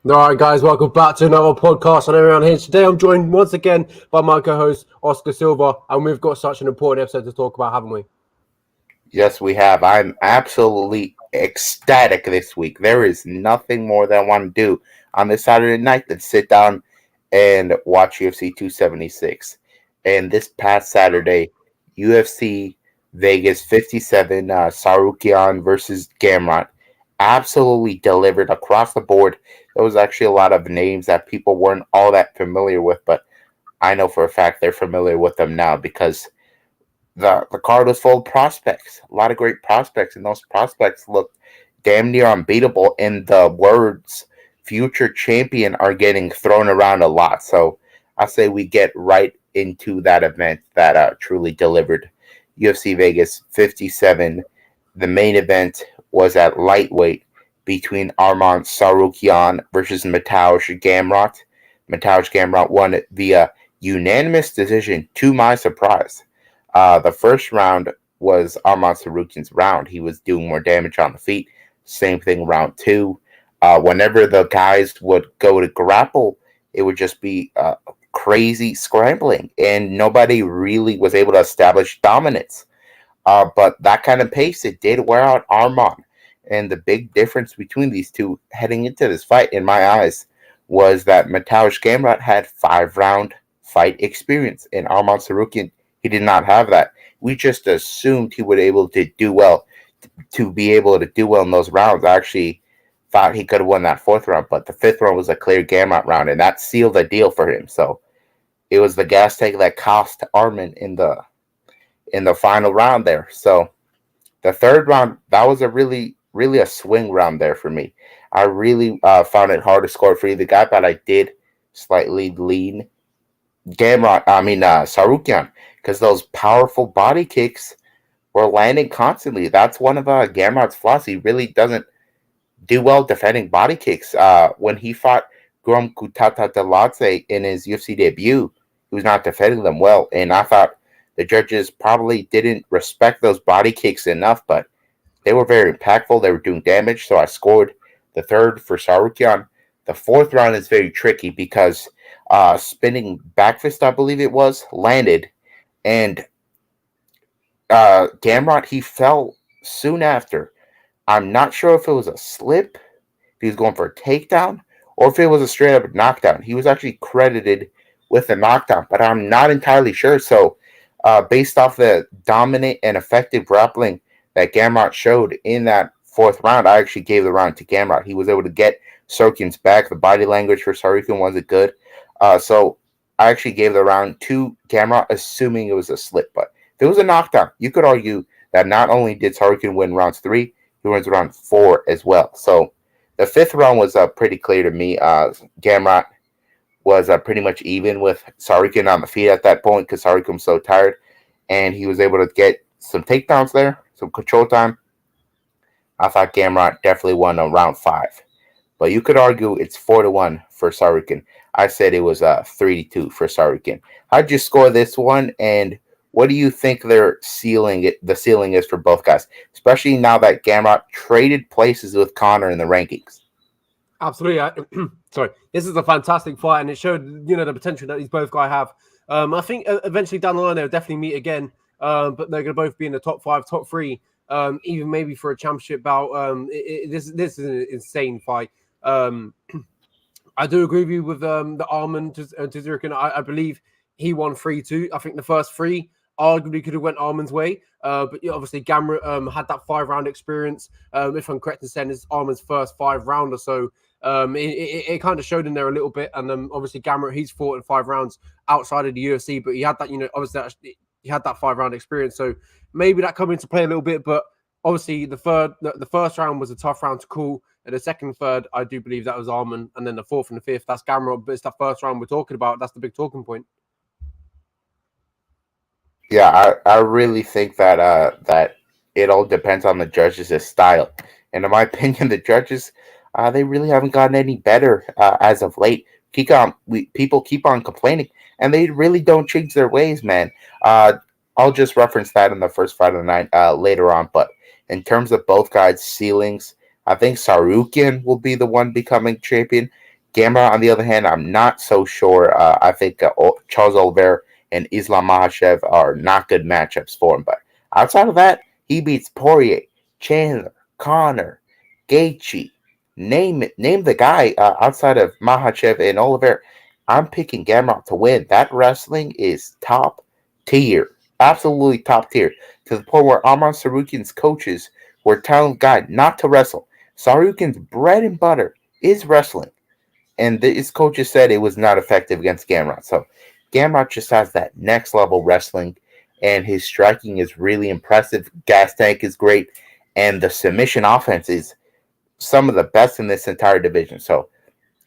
All right, guys, welcome back to another podcast on MMA Unhinged. Today, I'm joined once again by my co-host Oscar Silva, and we've got such an important episode to talk about, haven't we? Yes, we have. I'm absolutely ecstatic this week. There is nothing more that I want to do on this Saturday night than sit down and watch UFC 276. And this past Saturday, UFC Vegas 57, Sarukian versus Gamrot, absolutely delivered across the board. There was actually a lot of names that people weren't all that familiar with, but I know for a fact they're familiar with them now because the card was full of prospects, a lot of great prospects, and those prospects looked damn near unbeatable. And the words "future champion" are getting thrown around a lot. So I say we get right into that event that truly delivered. UFC Vegas 57. The main event was at lightweight between Arman Sarukian versus Mateusz Gamrot. Mateusz Gamrot won it via unanimous decision, to my surprise. The first round was Arman Sarukian's round. He was doing more damage on the feet. Same thing round two. Whenever the guys would go to grapple, it would just be crazy scrambling, and nobody really was able to establish dominance. But that kind of pace, it did wear out Arman. And the big difference between these two heading into this fight, in my eyes, was that Mateusz Gamrot had 5-round fight experience, and Arman Sarukian, he did not have that. We just assumed he would be able to do well in those rounds. I actually thought he could have won that fourth round, but the fifth round was a clear Gamrot round, and that sealed the deal for him. So it was the gas tank that cost Arman in the final round there. So the third round, that was a really a swing round there for me. I really found it hard to score for either guy, but I did slightly lean Sarukian, because those powerful body kicks were landing constantly. That's one of Gamrot's flaws. He really doesn't do well defending body kicks. When he fought Guram Kutataladze in his UFC debut, he was not defending them well, and I thought the judges probably didn't respect those body kicks enough, but they were very impactful. They were doing damage, so I scored the third for Sarukian. The fourth round is very tricky because spinning back fist, I believe it was, landed, and Gamrot, he fell soon after. I'm not sure if it was a slip, if he was going for a takedown, or if it was a straight up knockdown. He was actually credited with a knockdown, but I'm not entirely sure. So based off the dominant and effective grappling that Gamrot showed in that fourth round, I actually gave the round to Gamrot. He was able to get Sarukian's back. The body language for Sarukian wasn't good. So I actually gave the round to Gamrot, assuming it was a slip. But if it was a knockdown, you could argue that not only did Sarukian win rounds 3, he wins round 4 as well. So the fifth round was pretty clear to me. Gamrot was pretty much even with Sarukian on the feet at that point because Sarukian was so tired, and he was able to get some takedowns there, some control time. I thought Gamrot definitely won on round 5. But you could argue it's 4-1 for Sarukian. I said it was 3-2 for Sarukian. How'd you score this one, and what do you think the ceiling is for both guys, especially now that Gamrot traded places with Conor in the rankings? Absolutely. Sorry, this is a fantastic fight, and it showed the potential that these both guys have. I think eventually down the line they'll definitely meet again, but they're going to both be in the top 5, top 3, even maybe for a championship bout. This is an insane fight. I do agree with you with the Arman Tazarian. I believe he won 3-2. I think the first 3 arguably could have went Arman's way, but obviously Gamrot had that 5-round experience. If I'm correct in saying, it's Arman's first 5-rounder, so it kind of showed in there a little bit. And obviously Gamrot, he's fought in 5 rounds outside of the UFC, but he had that, obviously he had that 5-round experience, so maybe that come into play a little bit. But obviously the first round was a tough round to call. And the second, third, I do believe that was Arman, and then the fourth and the fifth, that's Gamrot. But it's that first round we're talking about. That's the big talking point. Yeah, I really think that it all depends on the judges' style. And in my opinion, the judges, they really haven't gotten any better as of late. People keep on complaining, and they really don't change their ways, man. I'll just reference that in the first fight of the night later on. But in terms of both guys' ceilings, I think Sarukian will be the one becoming champion. Gamrot, on the other hand, I'm not so sure. I think Charles Oliveira and Islam Makhachev are not good matchups for him. But outside of that, he beats Poirier, Chandler, Connor, Gaethje. Name the guy outside of Makhachev and Oliveira. I'm picking Gamrot to win. That wrestling is top tier. Absolutely top tier. To the point where Arman Sarukian's coaches were telling the guy not to wrestle. Sarukian's bread and butter is wrestling. And his coaches said it was not effective against Gamrot. So Gamrot just has that next level wrestling, and his striking is really impressive. Gas tank is great, and the submission offense is some of the best in this entire division. So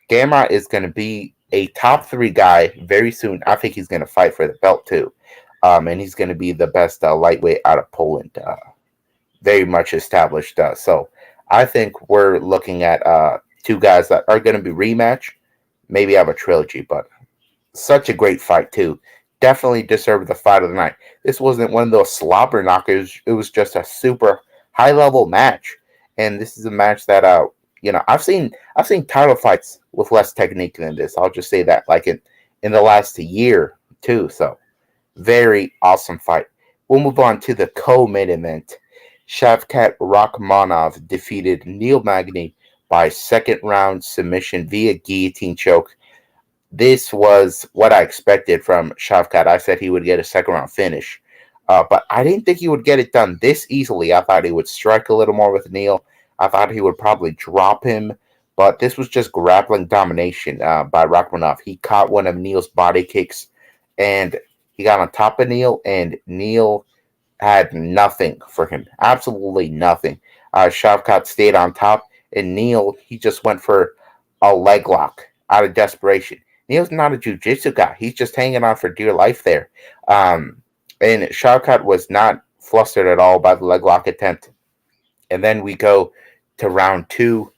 Gamrot is going to be a top 3 guy very soon. I think he's going to fight for the belt too. And he's going to be the best lightweight out of Poland. Very much established. So I think we're looking at 2 guys that are going to be rematch. Maybe have a trilogy, but such a great fight too. Definitely deserved the fight of the night. This wasn't one of those slobber knockers. It was just a super high level match. And this is a match that I've seen title fights with less technique than this. I'll just say that, like in the last year too. So very awesome fight. We'll move on to the co-main event. Shavkat Rakhmonov defeated Neil Magny by second round submission via guillotine choke. This was what I expected from Shavkat. I said he would get a second round finish. But I didn't think he would get it done this easily. I thought he would strike a little more with Neil. I thought he would probably drop him. But this was just grappling domination by Rakhmonov. He caught one of Neil's body kicks, and he got on top of Neil, and Neil had nothing for him. Absolutely nothing. Shavkat stayed on top, and Neil, he just went for a leg lock out of desperation. Neil's not a jiu-jitsu guy. He's just hanging on for dear life there. And Shavkat was not flustered at all by the leg lock attempt. And then we go to round 2.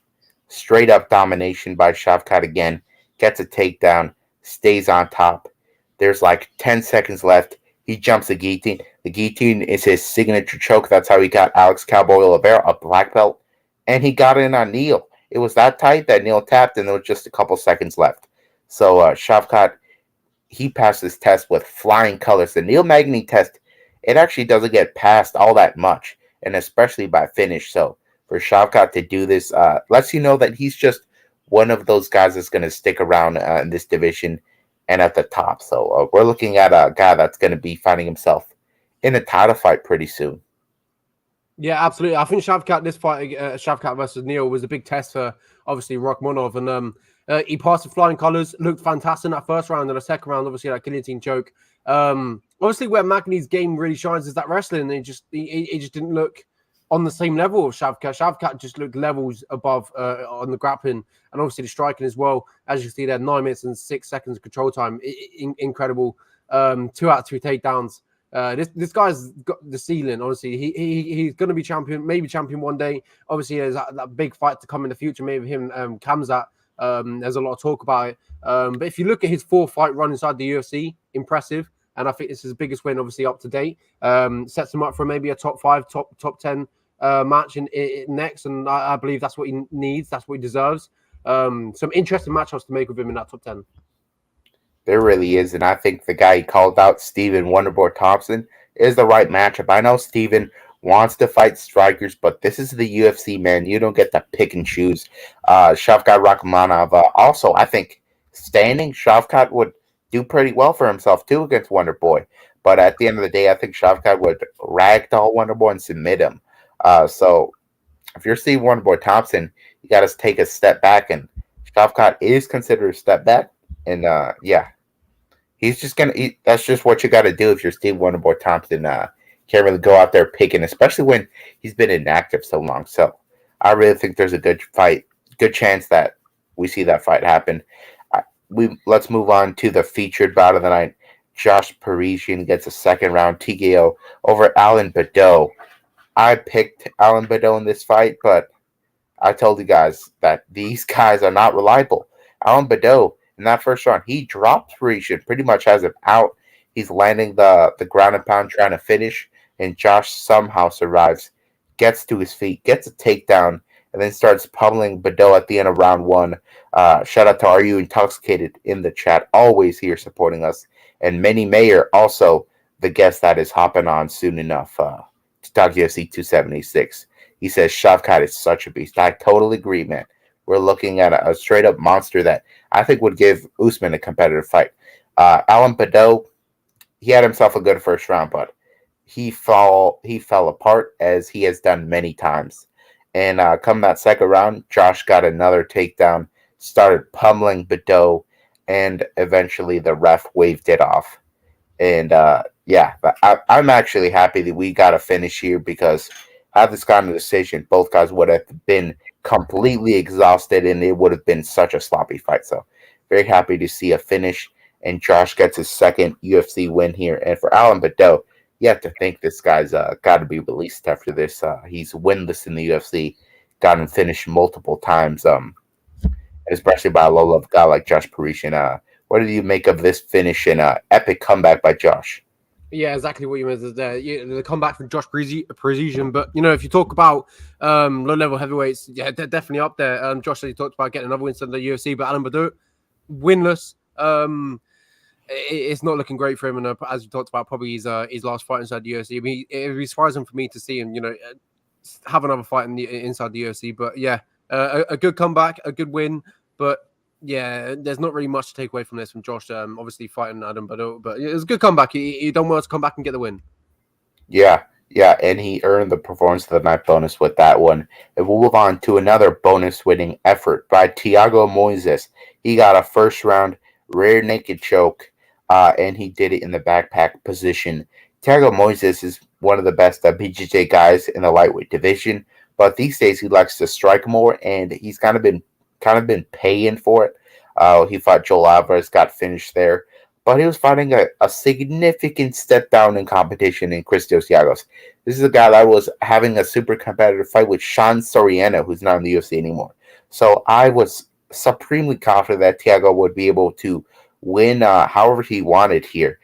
Straight up domination by Shavkat again. Gets a takedown. Stays on top. There's like 10 seconds left. He jumps the guillotine. The guillotine is his signature choke. That's how he got Alex Cowboy Oliveira a black belt. And he got in on Neil. It was that tight that Neil tapped, and there was just a couple seconds left. So Shavkat, he passed his test with flying colors. The Neil Magny test, it actually doesn't get passed all that much, and especially by finish. So for Shavkat to do this lets you know that he's just one of those guys that's going to stick around in this division and at the top. So we're looking at a guy that's going to be finding himself in a title fight pretty soon. Yeah, absolutely. I think Shavkat, this fight, Shavkat versus Neil, was a big test for obviously Rakhmonov, and he passed the flying colours, looked fantastic in that first round, and the second round, obviously that guillotine choke. Obviously, where Magny's game really shines is that wrestling. And he just didn't look on the same level of Shavkat. Shavkat just looked levels above on the grappling, and obviously the striking as well. As you can see there, 9 minutes and 6 seconds of control time, incredible. 2 out of 3 takedowns. This guy's got the ceiling. Honestly, he's going to be champion, maybe champion one day. Obviously, there's that big fight to come in the future. Maybe him, Kamzat. There's a lot of talk about it. But if you look at his 4-fight run inside the UFC, impressive. And I think this is his biggest win, obviously up to date. Sets him up for maybe a top 5, top 10 match in next, and I believe that's what he needs. That's what he deserves. Some interesting matchups to make with him in that top 10. There really is, and I think the guy he called out, Steven Wonderboy Thompson, is the right matchup. I know Steven wants to fight strikers, but this is the UFC, man. You don't get to pick and choose. Shavkat Rakhmonov, also, I think standing, Shavkat would do pretty well for himself, too, against Wonderboy. But at the end of the day, I think Shavkat would ragdoll Wonderboy and submit him. So if you're Steve Wonderboy Thompson, you got to take a step back, and Shavkat is considered a step back. And, yeah. He's just that's just what you got to do if you're Steve Wonderboy Thompson. Can't really go out there picking, especially when he's been inactive so long. So I really think there's a good chance that we see that fight happen. Let's move on to the featured bout of the night. Josh Parisian gets a second round TKO over Alan Bideaux. I picked Alan Bideaux in this fight, but I told you guys that these guys are not reliable. Alan Bideaux, in that first round, he dropped Parisian, pretty much has him out. He's landing the ground and pound trying to finish, and Josh somehow survives, gets to his feet, gets a takedown, and then starts pummeling Bideaux at the end of round one. Shout out to Are You Intoxicated in the chat, always here supporting us. And Manny Mayer, also the guest that is hopping on soon enough to talk UFC 276. He says Shavkat is such a beast. I totally agree, man. We're looking at a straight-up monster that I think would give Usman a competitive fight. Alan Bideaux, he had himself a good first round, but he fell apart as he has done many times. And come that second round, Josh got another takedown, started pummeling Bideaux, and eventually the ref waved it off. And but I'm actually happy that we got a finish here, because had this gotten a decision, both guys would have been completely exhausted and it would have been such a sloppy fight. So very happy to see a finish, and Josh gets his second UFC win here. And for Alan Bideaux, you have to think this guy's got to be released after this. He's winless in the UFC, gotten finished multiple times, especially by a low-level guy like Josh Parisian. What did you make of this finish and epic comeback by Josh? Yeah, exactly what you meant there. The comeback from Josh Parisian. But, if you talk about low-level heavyweights, yeah, they're definitely up there. Josh said he talked about getting another win in the UFC, but Alan Bideaux, winless. It's not looking great for him. And as you talked about, probably his last fight inside the UFC. I mean, it would be surprising for me to see him, have another fight inside the UFC. But, yeah, a good comeback, a good win. But, yeah, there's not really much to take away from this from Josh. Obviously fighting Adam Bideaux, but it was a good comeback. He done well to come back and get the win. Yeah, and he earned the performance of the night bonus with that one. And we'll move on to another bonus-winning effort by Thiago Moises. He got a first-round rear naked choke, and he did it in the backpack position. Thiago Moises is one of the best BJJ guys in the lightweight division, but these days he likes to strike more, and he's kind of been paying for it. He fought Joel Alvarez, got finished there, but he was fighting a significant step down in competition in Christos Giagos. This is a guy that was having a super competitive fight with Sean Soriano, who's not in the UFC anymore. So I was supremely confident that Thiago would be able to win however he wanted here.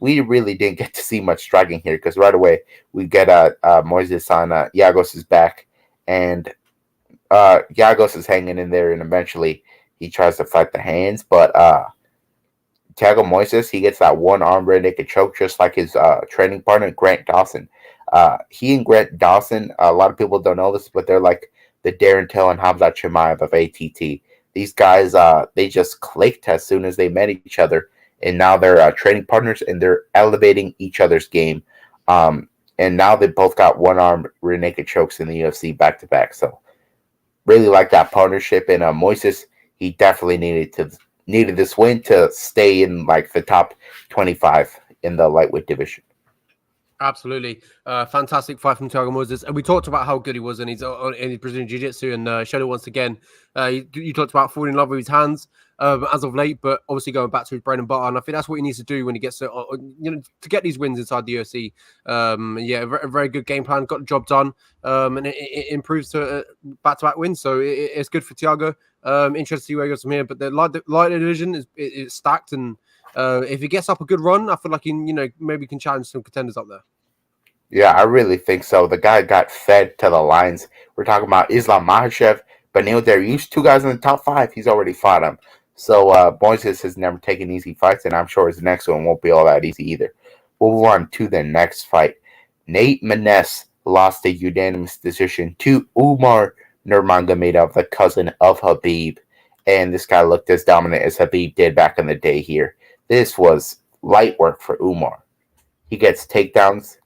We really didn't get to see much striking here, because right away we get Moises on Giagos' back, and Giagos is hanging in there, and eventually he tries to fight the hands, but Thiago Moises, he gets that one arm rear naked choke, just like his training partner, Grant Dawson. He and Grant Dawson, a lot of people don't know this, but they're like the Darren Till and Hamzat Chimaev of ATT. These guys, they just clicked as soon as they met each other, and now they're training partners, and they're elevating each other's game. And now they both got one arm rear naked chokes in the UFC back to back. So really like that partnership, and Moises, he definitely needed this win to stay in like the top 25 in the lightweight division. Absolutely. Fantastic fight from Thiago Moises. And we talked about how good he was in his Brazilian Jiu-Jitsu, and showed it once again. You talked about falling in love with his hands as of late, but obviously going back to his bread and butter. And I think that's what he needs to do when he gets to get these wins inside the UFC. A very good game plan, got the job done, and it improves to back-to-back wins. So it's good for Thiago. Interesting to see where he goes from here. But the light division is stacked, and if he gets up a good run, I feel like he, maybe can challenge some contenders up there. Yeah, I really think so. The guy got fed to the lines. We're talking about Islam Makhachev, Beneil Dariush, two guys in the top 5. He's already fought him. So Moises has never taken easy fights, and I'm sure his next one won't be all that easy either. We'll move on to the next fight. Nate Maness lost a unanimous decision to Umar Nurmagomedov, the cousin of Khabib. And this guy looked as dominant as Khabib did back in the day here. This was light work for Umar. He gets takedowns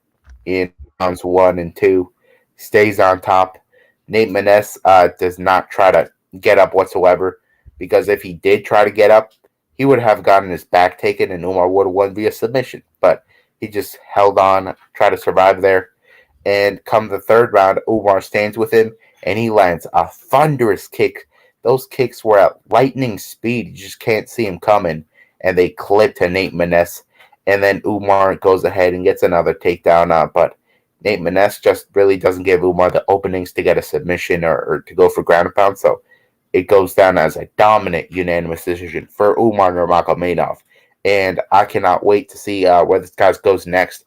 in rounds 1 and 2, stays on top. Nate Maness does not try to get up whatsoever, because if he did try to get up, he would have gotten his back taken and Umar would have won via submission. But he just held on, tried to survive there. And come the third round, Umar stands with him, and he lands a thunderous kick. Those kicks were at lightning speed. You just can't see him coming. And they clip to Nate Maness. And then Umar goes ahead and gets another takedown. But Nate Maness just really doesn't give Umar the openings to get a submission or to go for ground and pound. So it goes down as a dominant unanimous decision for Umar Nurmagomedov. And I cannot wait to see where this guy goes next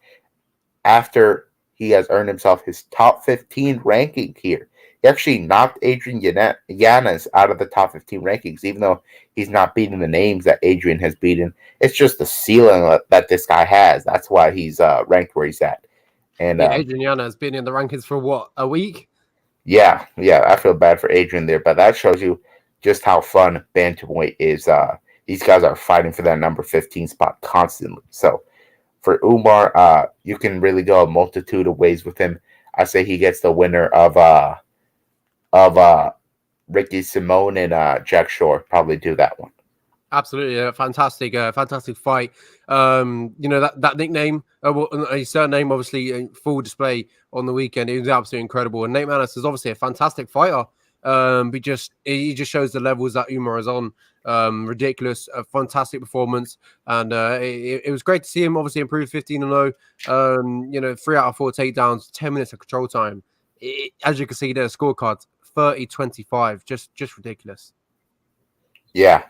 after he has earned himself his top 15 ranking here. He actually knocked Adrian Yanez out of the top 15 rankings, even though he's not beating the names that Adrian has beaten. It's just the ceiling that this guy has. That's why he's ranked where he's at. And Yeah, Adrian Yanez has been in the rankings for what, a week? Yeah, I feel bad for Adrian there, but that shows you just how fun bantamweight is. These guys are fighting for that number 15 spot constantly. So for Umar, you can really go a multitude of ways with him. I say he gets the winner of Ricky Simone and Jack Shore. Probably do that one. Absolutely, fantastic fight. That nickname, his surname, obviously full display on the weekend. It was absolutely incredible. And Nate Maness is obviously a fantastic fighter. He just shows the levels that Umar is on. Ridiculous, a fantastic performance, and it was great to see him obviously improve 15-0. 3 out of 4 takedowns, 10 minutes of control time. As you can see there, scorecard 30-25, just ridiculous. Yeah,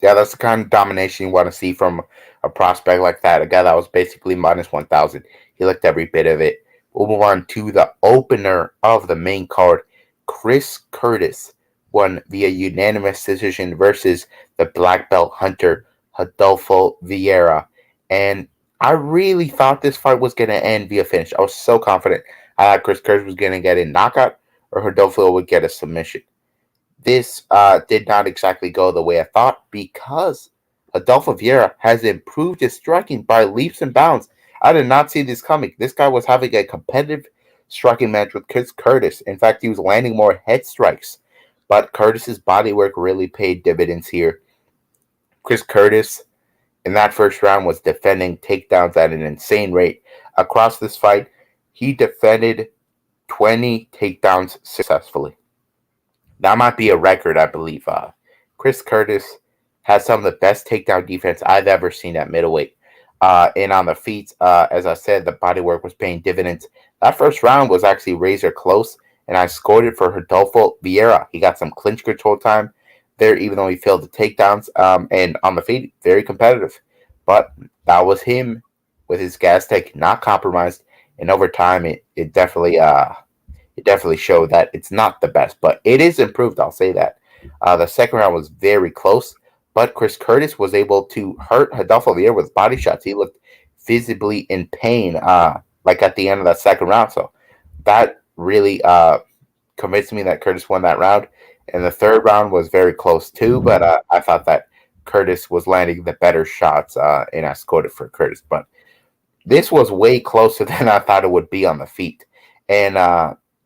that's the kind of domination you want to see from a prospect like that. A guy that was basically minus 1,000. He looked every bit of it. We'll move on to the opener of the main card. Chris Curtis won via unanimous decision versus the black belt hunter, Rodolfo Vieira. And I really thought this fight was going to end via finish. I was so confident. I thought Chris Curtis was going to get a knockout or Rodolfo would get a submission. This did not exactly go the way I thought because Rodolfo Vieira has improved his striking by leaps and bounds. I did not see this coming. This guy was having a competitive striking match with Chris Curtis. In fact, he was landing more head strikes. But Curtis's body work really paid dividends here. Chris Curtis, in that first round, was defending takedowns at an insane rate. Across this fight, he defended 20 takedowns successfully. That might be a record, I believe. Chris Curtis has some of the best takedown defense I've ever seen at middleweight. And on the feet, as I said, the bodywork was paying dividends. That first round was actually razor close, and I scored it for Rodolfo Vieira. He got some clinch control time there, even though he failed the takedowns. And on the feet, very competitive. But that was him with his gas tank not compromised. And over time, it definitely showed that it's not the best, but it is improved. I'll say that. The second round was very close, but Chris Curtis was able to hurt Rodolfo Vieira with body shots. He looked visibly in pain, like at the end of that second round. So that really convinced me that Curtis won that round. And the third round was very close too, but I thought that Curtis was landing the better shots, and I scored it for Curtis. But this was way closer than I thought it would be on the feet. And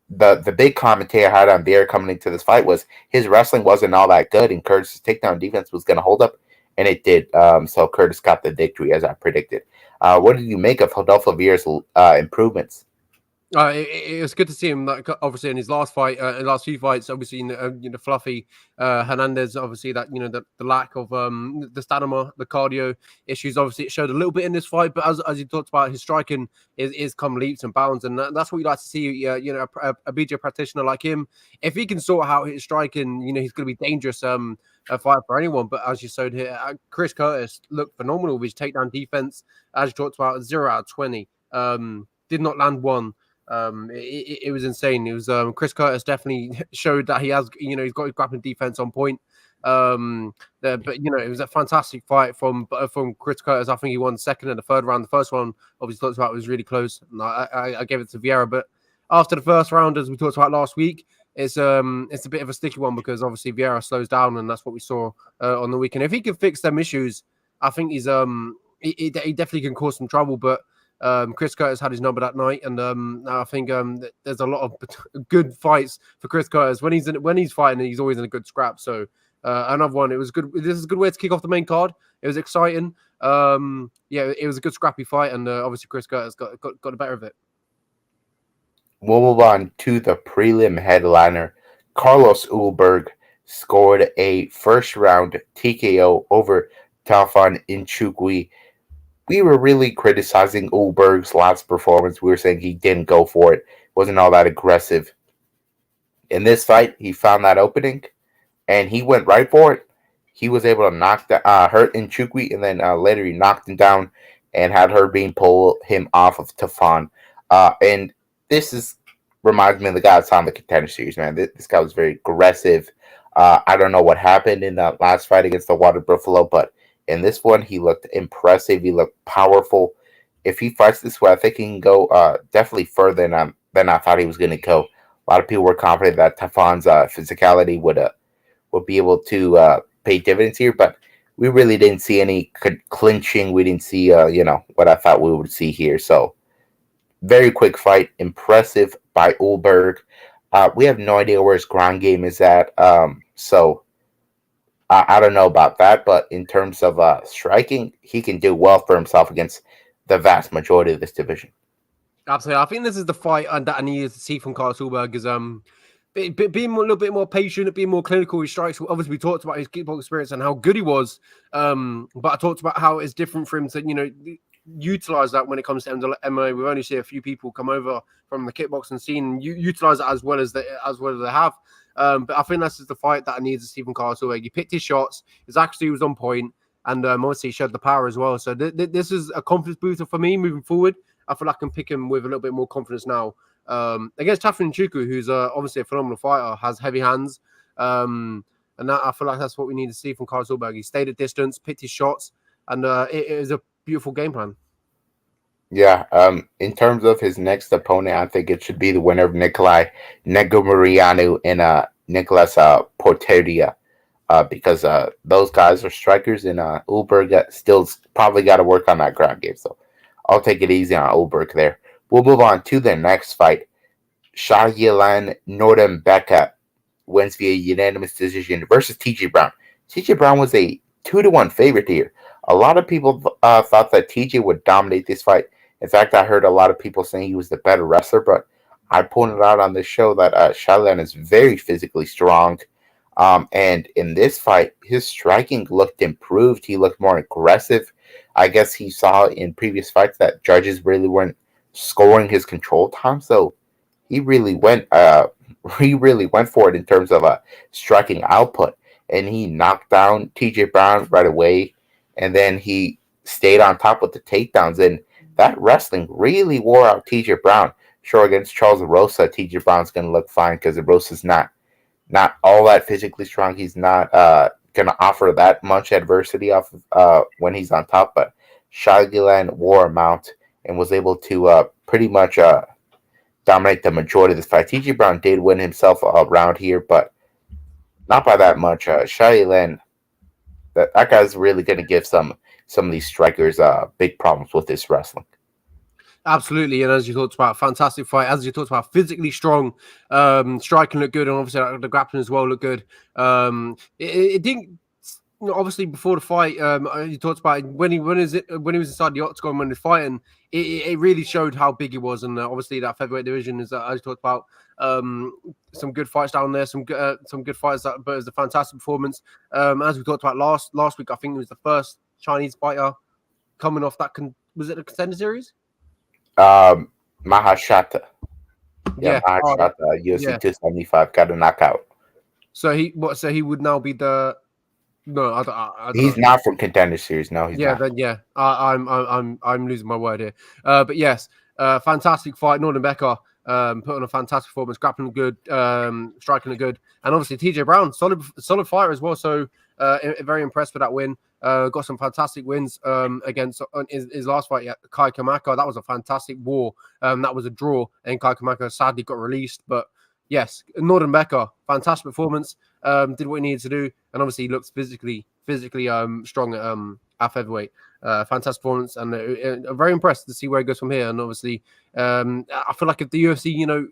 the big commentator I had on Vieira coming into this fight was his wrestling wasn't all that good, and Curtis' takedown defense was going to hold up, and it did. So Curtis got the victory, as I predicted. What did you make of Rodolfo Vieira's improvements? It was good to see him. Like, obviously, in his last fight, last few fights, obviously, Fluffy Hernandez. Obviously, that the lack of the stamina, the cardio issues. Obviously, it showed a little bit in this fight. But as you talked about, his striking is come leaps and bounds, and that's what you like to see. A BJ practitioner like him, if he can sort out his striking, he's going to be dangerous. A fight for anyone. But as you showed here, Chris Curtis looked phenomenal with his takedown defense. As you talked about, 0 out of 20. Did not land one. It was insane. It was Chris Curtis definitely showed that he has, he's got his grappling defense on point. But it was a fantastic fight from Chris Curtis. I think he won the second and the third round. The first one, obviously, talked about was really close. And I gave it to Vieira. But after the first round, as we talked about last week, it's a bit of a sticky one because obviously Vieira slows down, and that's what we saw on the weekend. If he can fix them issues, I think he definitely can cause some trouble. But Chris Curtis had his number that night, and I think there's a lot of good fights for Chris Curtis when he's fighting. He's always in a good scrap. So another one. It was good. This is a good way to kick off the main card. It was exciting. It was a good scrappy fight, and obviously Chris Curtis got the better of it. We'll move on to the prelim headliner. Carlos Ulberg scored a first round TKO over Tafon Nchukwi. We were really criticizing Ulberg's last performance. We were saying he didn't go for it. Wasn't all that aggressive. In this fight, he found that opening, and he went right for it. He was able to hurt Nchukwi, and then later he knocked him down and had Herbine pull him off of Tafon. And this is reminds me of the guy that's on the Contender Series, man. This guy was very aggressive. I don't know what happened in that last fight against the Water Buffalo, but in this one, he looked impressive. He looked powerful. If he fights this way, I think he can go definitely further than I thought he was going to go. A lot of people were confident that Tafan's physicality would be able to pay dividends here, but we really didn't see any clinching. We didn't see, what I thought we would see here. So, very quick fight. Impressive by Ulberg. We have no idea where his ground game is at. So, I don't know about that. But in terms of striking, he can do well for himself against the vast majority of this division. Absolutely. I think this is the fight that I needed to see from Carlos Ulberg is being a little bit more patient, being more clinical. He strikes. Obviously, we talked about his kickboxing experience and how good he was. But I talked about how it's different for him to, utilize that when it comes to MMA. We've only seen a few people come over from the kickboxing scene and utilize it as well as they have. But I think this is the fight that I needed to see from Carlos Ulberg. He picked his shots. His accuracy was on point, and obviously he showed the power as well. So this is a confidence booster for me moving forward. I feel like I can pick him with a little bit more confidence now. Against Tafin Nchuku, who's obviously a phenomenal fighter, has heavy hands. And that, I feel like that's what we need to see from Carlos Ulberg. He stayed at distance, picked his shots, and it is a beautiful game plan. Yeah, in terms of his next opponent, I think it should be the winner of Nikolai Negumereanu and Nicolas Porteria, because those guys are strikers, and Ulberg still probably got to work on that ground game. So I'll take it easy on Ulberg there. We'll move on to the next fight. Shahyelan Nordembeka wins via unanimous decision versus TJ Brown. TJ Brown was a 2-1 favorite here. A lot of people thought that TJ would dominate this fight. In fact, I heard a lot of people saying he was the better wrestler, but I pointed out on this show that Shahyelan is very physically strong. And in this fight, his striking looked improved. He looked more aggressive. I guess he saw in previous fights that judges really weren't scoring his control time, so he really went for it in terms of striking output, and he knocked down TJ Brown right away, and then he stayed on top with the takedowns, and that wrestling really wore out TJ Brown. Sure, against Charles Rosa, TJ Brown's going to look fine because Rosa's not all that physically strong. He's not going to offer that much adversity off when he's on top, but Shahyelan wore him out and was able to pretty much dominate the majority of this fight. TJ Brown did win himself a round here, but not by that much. Shahyelan, that guy's really going to give some of these strikers big problems with this wrestling. Absolutely, and as you talked about, fantastic fight. As you talked about, physically strong, striking looked good, and obviously the grappling as well looked good. It didn't. Obviously, before the fight, you talked about when he was inside the octagon when they're fighting. It really showed how big he was, and obviously that featherweight division is, as you talked about, some good fights down there, some good fights. But it was a fantastic performance. As we talked about last week, I think it was the first Chinese fighter coming off that. Was it the Contender Series? Mahashata. Yeah, Mahashata, UFC 275 got a knockout. So he would now be the. No, I don't he's know. Not from Contender Series. No, he's not. I'm losing my word here. But yes, fantastic fight. Nordembeka put on a fantastic performance, grappling good, striking good, and obviously TJ Brown, solid fighter as well. So very impressed with that win. Got some fantastic wins against his last fight, Kai Kamaka. That was a fantastic war. That was a draw, and Kai Kamaka sadly got released, but. Yes, Nordembeka, fantastic performance. Did what he needed to do, and obviously he looks physically strong at featherweight. Fantastic performance, and I'm very impressed to see where he goes from here. And obviously, I feel like if the UFC,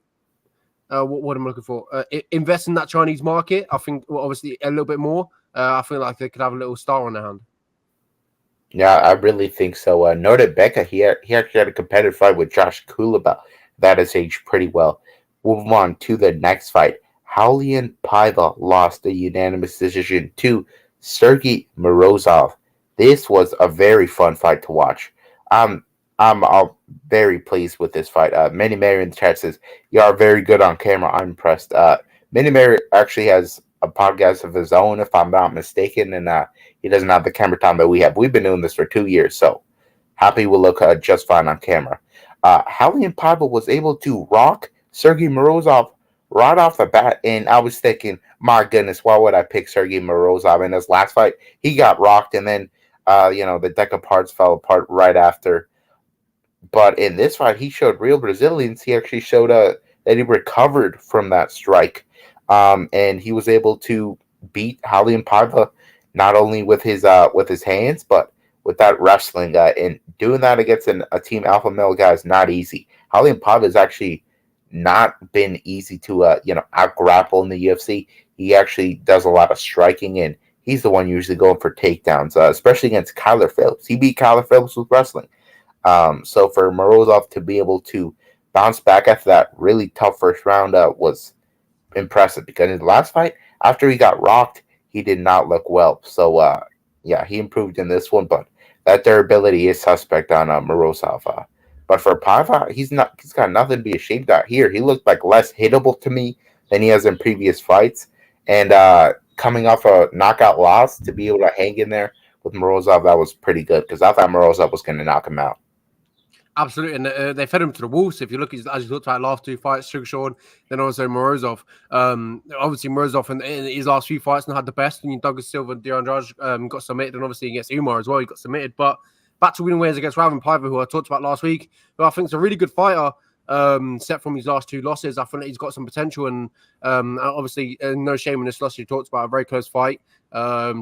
what I'm looking for, invest in that Chinese market, I think obviously a little bit more. I feel like they could have a little star on their hand. Yeah, I really think so. Nordembeka, he actually had a competitive fight with Josh Kulaba. That has aged pretty well. We'll move on to the next fight. Raulian Paiva lost a unanimous decision to Sergey Morozov. This was a very fun fight to watch. I'm very pleased with this fight. Manny Mary in the chat says, "You are very good on camera." I'm impressed. Manny Mary actually has a podcast of his own, if I'm not mistaken, and he doesn't have the camera time that we have. We've been doing this for 2 years, so happy we'll look just fine on camera. Raulian Paiva was able to rock Sergey Morozov right off the bat, and I was thinking, my goodness, why would I pick Sergey Morozov in his last fight? He got rocked, and then the deck of cards fell apart right after. But in this fight, he showed real resilience. He actually showed that he recovered from that strike, and he was able to beat Raulian Paiva not only with his hands, but with that wrestling. And doing that against a team alpha male guy is not easy. Raulian Paiva has actually not been easy to out grapple in the UFC. He actually does a lot of striking, and he's the one usually going for takedowns, especially against Kyler Phillips. He beat Kyler Phillips with wrestling. So for Morozov to be able to bounce back after that really tough first round was impressive, because in the last fight, after he got rocked, he did not look well. So he improved in this one, but that durability is suspect on Morozov. But for Paiva, he's got nothing to be ashamed of here. He looked like less hittable to me than he has in previous fights, and coming off a knockout loss, to be able to hang in there with Morozov, that was pretty good, because I thought Morozov was going to knock him out. Absolutely, and they fed him to the wolves. If you look, as you talked about, last two fights, Sugarshawn, then also Morozov. Obviously, Morozov in his last few fights not had the best. And Douglas Silva and Andrade got submitted, and obviously against Umar as well, he got submitted. But back to winning ways against Raulian Paiva, who I talked about last week, who I think is a really good fighter. Set from his last two losses, I think he's got some potential, and obviously no shame in this loss. He talked about a very close fight.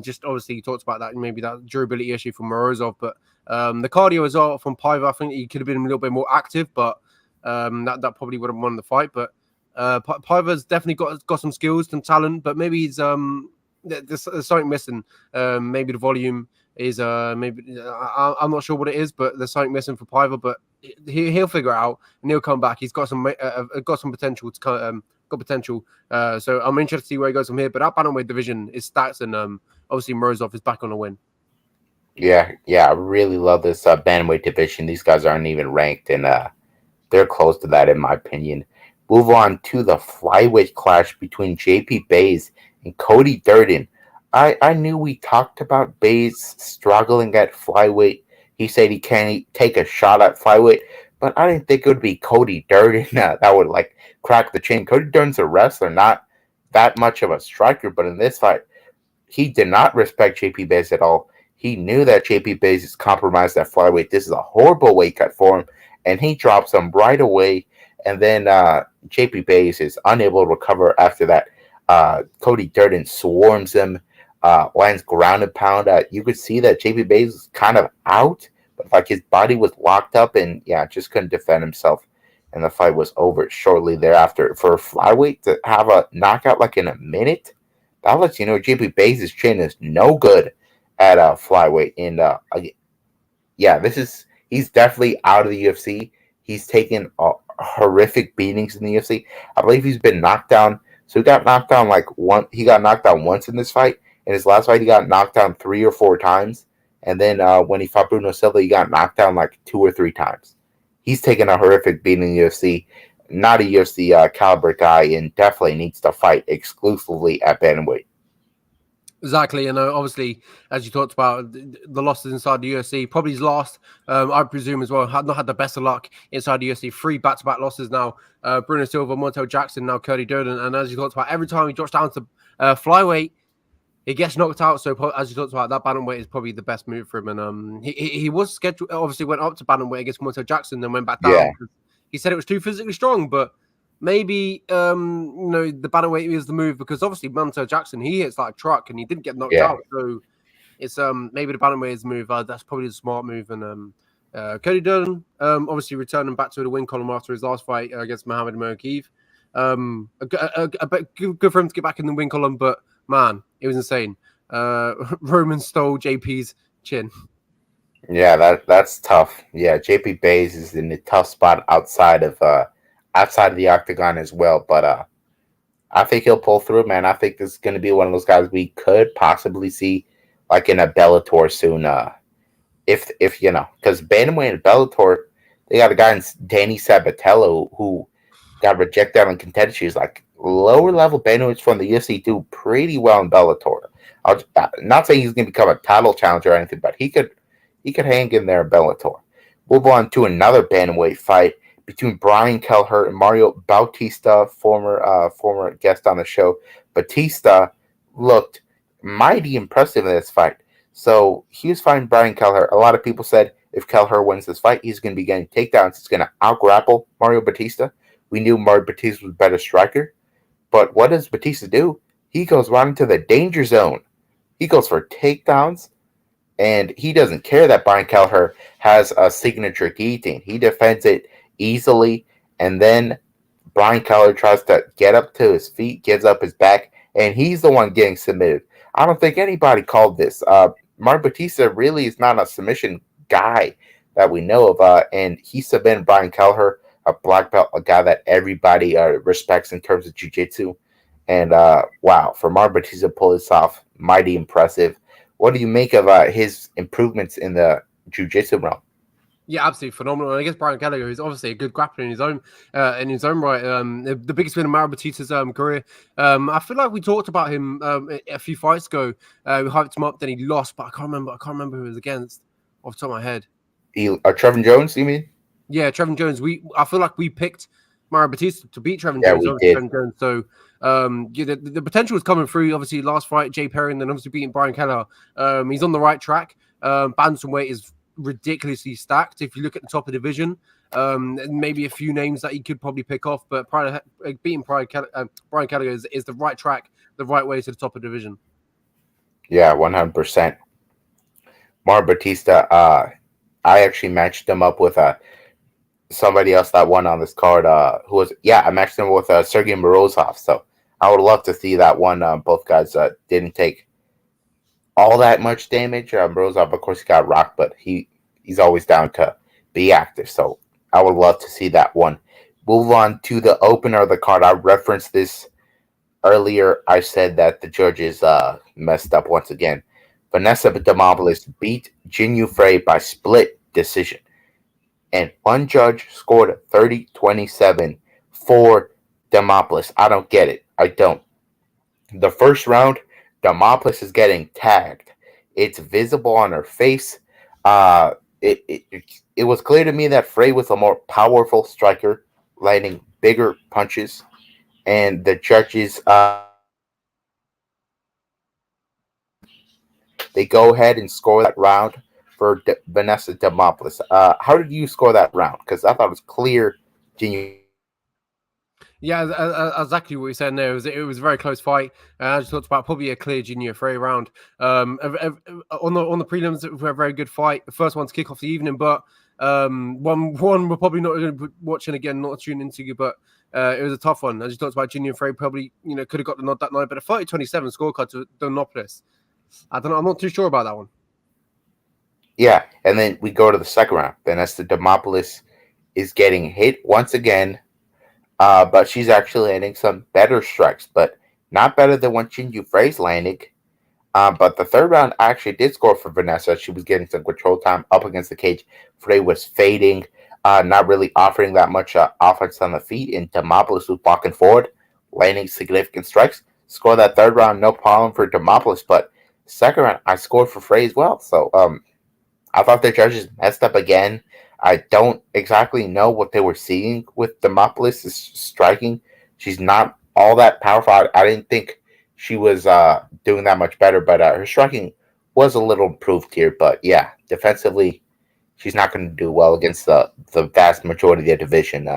Just obviously he talked about that, maybe that durability issue from Morozov, but the cardio as well from Paiva, I think he could have been a little bit more active, but that probably would have won the fight. But Paiva's definitely got some skills, some talent, but maybe he's there's something missing. Maybe the volume is maybe I'm not sure what it is, but there's something missing for Paiva. But he'll figure it out and he'll come back. He's got some potential to got potential. So I'm interested to see where he goes from here. But that bantamweight division is stacked, and obviously Morozov is back on a win. Yeah, I really love this bantamweight division. These guys aren't even ranked, and they're close to that, in my opinion. Move on to the flyweight clash between JP Baze and Cody Durden. I knew we talked about Baze struggling at flyweight. He said he can't take a shot at flyweight, but I didn't think it would be Cody Durden that would crack the chain. Cody Durden's a wrestler, not that much of a striker, but in this fight, he did not respect JP Baze at all. He knew that JP Baze is compromised at flyweight. This is a horrible weight cut for him, and he drops him right away. And then JP Baze is unable to recover after that. Cody Durden swarms him, lands ground and pound. You could see that JP Baze was kind of out, but his body was locked up, and just couldn't defend himself. And the fight was over shortly thereafter. For a flyweight to have a knockout in a minute, that lets you know JP Baze's chin is no good at flyweight. And he's definitely out of the UFC. He's taken horrific beatings in the UFC. I believe he's been knocked down. So he got knocked down he got knocked down once in this fight. In his last fight, he got knocked down 3 or 4 times. And then when he fought Bruno Silva, he got knocked down 2 or 3 times. He's taken a horrific beating in the UFC. Not a UFC caliber guy, and definitely needs to fight exclusively at bantamweight. Exactly, and obviously, as you talked about, the losses inside the UFC, probably his last, I presume as well, had not had the best of luck inside the UFC. 3 back-to-back losses now. Bruno Silva, Montel Jackson, now Cody Durden, and as you talked about, every time he drops down to flyweight, he gets knocked out. So as you talked about, that bantamweight is probably the best move for him. And he was scheduled, obviously went up to bantamweight against Montel Jackson, then went back down. Yeah. He said it was too physically strong, but maybe the bantamweight is the move, because obviously Montel Jackson, he hits like a truck and he didn't get knocked out. So it's maybe the bantamweight is the move. That's probably the smart move. And Cody Dunn, obviously returning back to the win column after his last fight against Mohamed Mokaev. Good for him to get back in the win column, but man, it was insane. Roman stole JP's chin. Yeah, that's tough. Yeah, JP Baze is in a tough spot outside of the octagon as well. But I think he'll pull through, man. I think this is going to be one of those guys we could possibly see in a Bellator soon. If because bantamweight and Bellator, they got a guy in Danny Sabatello who got rejected out in contention. He's lower level bantamweights from the UFC do pretty well in Bellator. I'm not saying he's going to become a title challenger or anything, but he could hang in there in Bellator. Move on to another bantamweight fight between Brian Kelleher and Mario Bautista, former guest on the show. Bautista looked mighty impressive in this fight. So he was fighting Brian Kelleher. A lot of people said if Kelleher wins this fight, he's going to be getting takedowns. He's going to out-grapple Mario Bautista. We knew Mario Bautista was a better striker. But what does Bautista do? He goes right into the danger zone. He goes for takedowns, and he doesn't care that Brian Kelleher has a signature guillotine. He defends it easily, and then Brian Kelleher tries to get up to his feet, gives up his back, and he's the one getting submitted. I don't think anybody called this. Mario Bautista really is not a submission guy that we know of, and he submitted Brian Kelleher, a black belt, a guy that everybody respects in terms of jiu-jitsu. And wow, for Mario Bautista to pull this off, mighty impressive. What do you make of his improvements in the jiu-jitsu realm? Yeah, absolutely phenomenal. And I guess Brian Kelleher is obviously a good grappler in his own right. The biggest win of Mario Bautista's career. I feel like we talked about him a few fights ago. We hyped him up, then he lost, but I can't remember who it was against off the top of my head. Trevor Jones, you mean? Yeah, Trevor Jones. I feel like we picked Mario Bautista to beat Trevor Yeah, Jones. we did. Trevor Jones. So yeah, the potential is coming through. Obviously, last fight, Jay Perry, and then obviously beating Brian Kelleher. He's on the right track. Bantamweight is ridiculously stacked. If you look at the top of the division, maybe a few names that he could probably pick off, but beating Brian Kelleher is the right track, the right way to the top of the division. Yeah, 100%. Mario Bautista, I actually matched him up with somebody else that won on this card. I matched him with Sergey Morozov. So I would love to see that one. Both guys didn't take all that much damage. Morozov, of course, he got rocked, but he's always down to be active. So I would love to see that one. Move on to the opener of the card. I referenced this earlier. I said that the judges messed up once again. Vanessa Demopoulos beat Jin Frey by split decision. And one judge scored 30-27 for Demopoulos. I don't get it. I don't. The first round, Demopoulos is getting tagged. It's visible on her face. It was clear to me that Frey was a more powerful striker, landing bigger punches. And the judges, they go ahead and score that round for Vanessa Demopoulos. How did you score that round? Because I thought it was clear. Yeah, exactly what you said there. It was a very close fight. I just talked about probably a clear Junior Frey round. On the prelims, it was a very good fight. The first one to kick off the evening, but one we're probably not going to be watching again, not tuning into, but it was a tough one. I just talked about Junior Frey probably could have got the nod that night, but a 30-27 scorecard to Donopoulos. I don't know. I'm not too sure about that one. Yeah, and then we go to the second round. Vanessa Demopoulos is getting hit once again. But she's actually landing some better strikes, but not better than what Jin Frey's landing. But the third round actually did score for Vanessa. She was getting some control time up against the cage. Frey was fading, not really offering that much offense on the feet, and Demopoulos was walking forward, landing significant strikes. Scored that third round, no problem for Demopoulos, but second round, I scored for Frey as well. So I thought the judges messed up again. I don't exactly know what they were seeing with Demopoulos' striking. She's not all that powerful. I didn't think she was doing that much better, but her striking was a little improved here. But yeah, defensively, she's not going to do well against the vast majority of the division.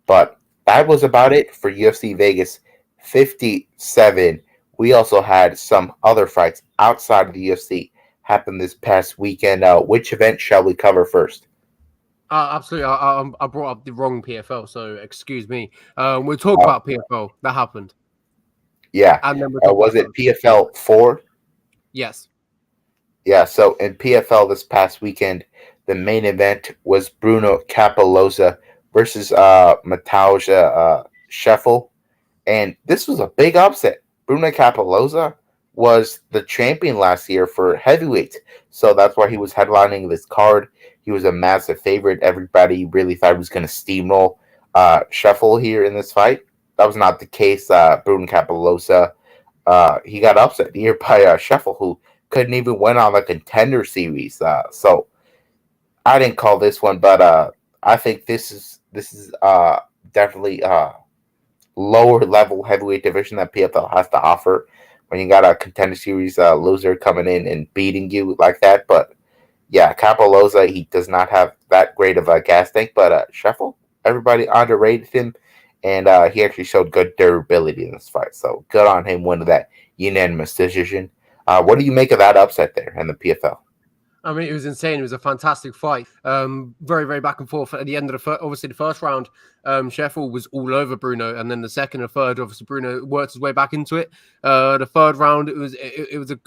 But that was about it for UFC Vegas 57. We also had some other fights outside of the UFC happen this past weekend. Which event shall we cover first? Absolutely. I brought up the wrong PFL, so excuse me. We'll talk about PFL. That happened. Yeah. And then was it PFL 4? Yes. Yeah, so in PFL this past weekend, the main event was Bruno Capoloza versus Mateusz Scheffel. And this was a big upset. Bruno Capoloza was the champion last year for heavyweight. So that's why he was headlining this card. He was a massive favorite. Everybody really thought he was going to steamroll Scheffel here in this fight. That was not the case. Bruno Capoloza, he got upset here by Scheffel, who couldn't even win on the Contender Series. So I didn't call this one, but I think this this is definitely lower level heavyweight division that PFL has to offer when you got a contender series loser coming in and beating you like that. But yeah, Capoloza, he does not have that great of a gas tank, but Scheffel, everybody underrated him, and he actually showed good durability in this fight. So good on him winning that unanimous decision. What do you make of that upset there in the PFL? I mean, it was insane. It was a fantastic fight. Very, very back and forth. At the end of obviously the first round, Sheffield was all over Bruno, and then the second and third, obviously Bruno worked his way back into it. The third round, it was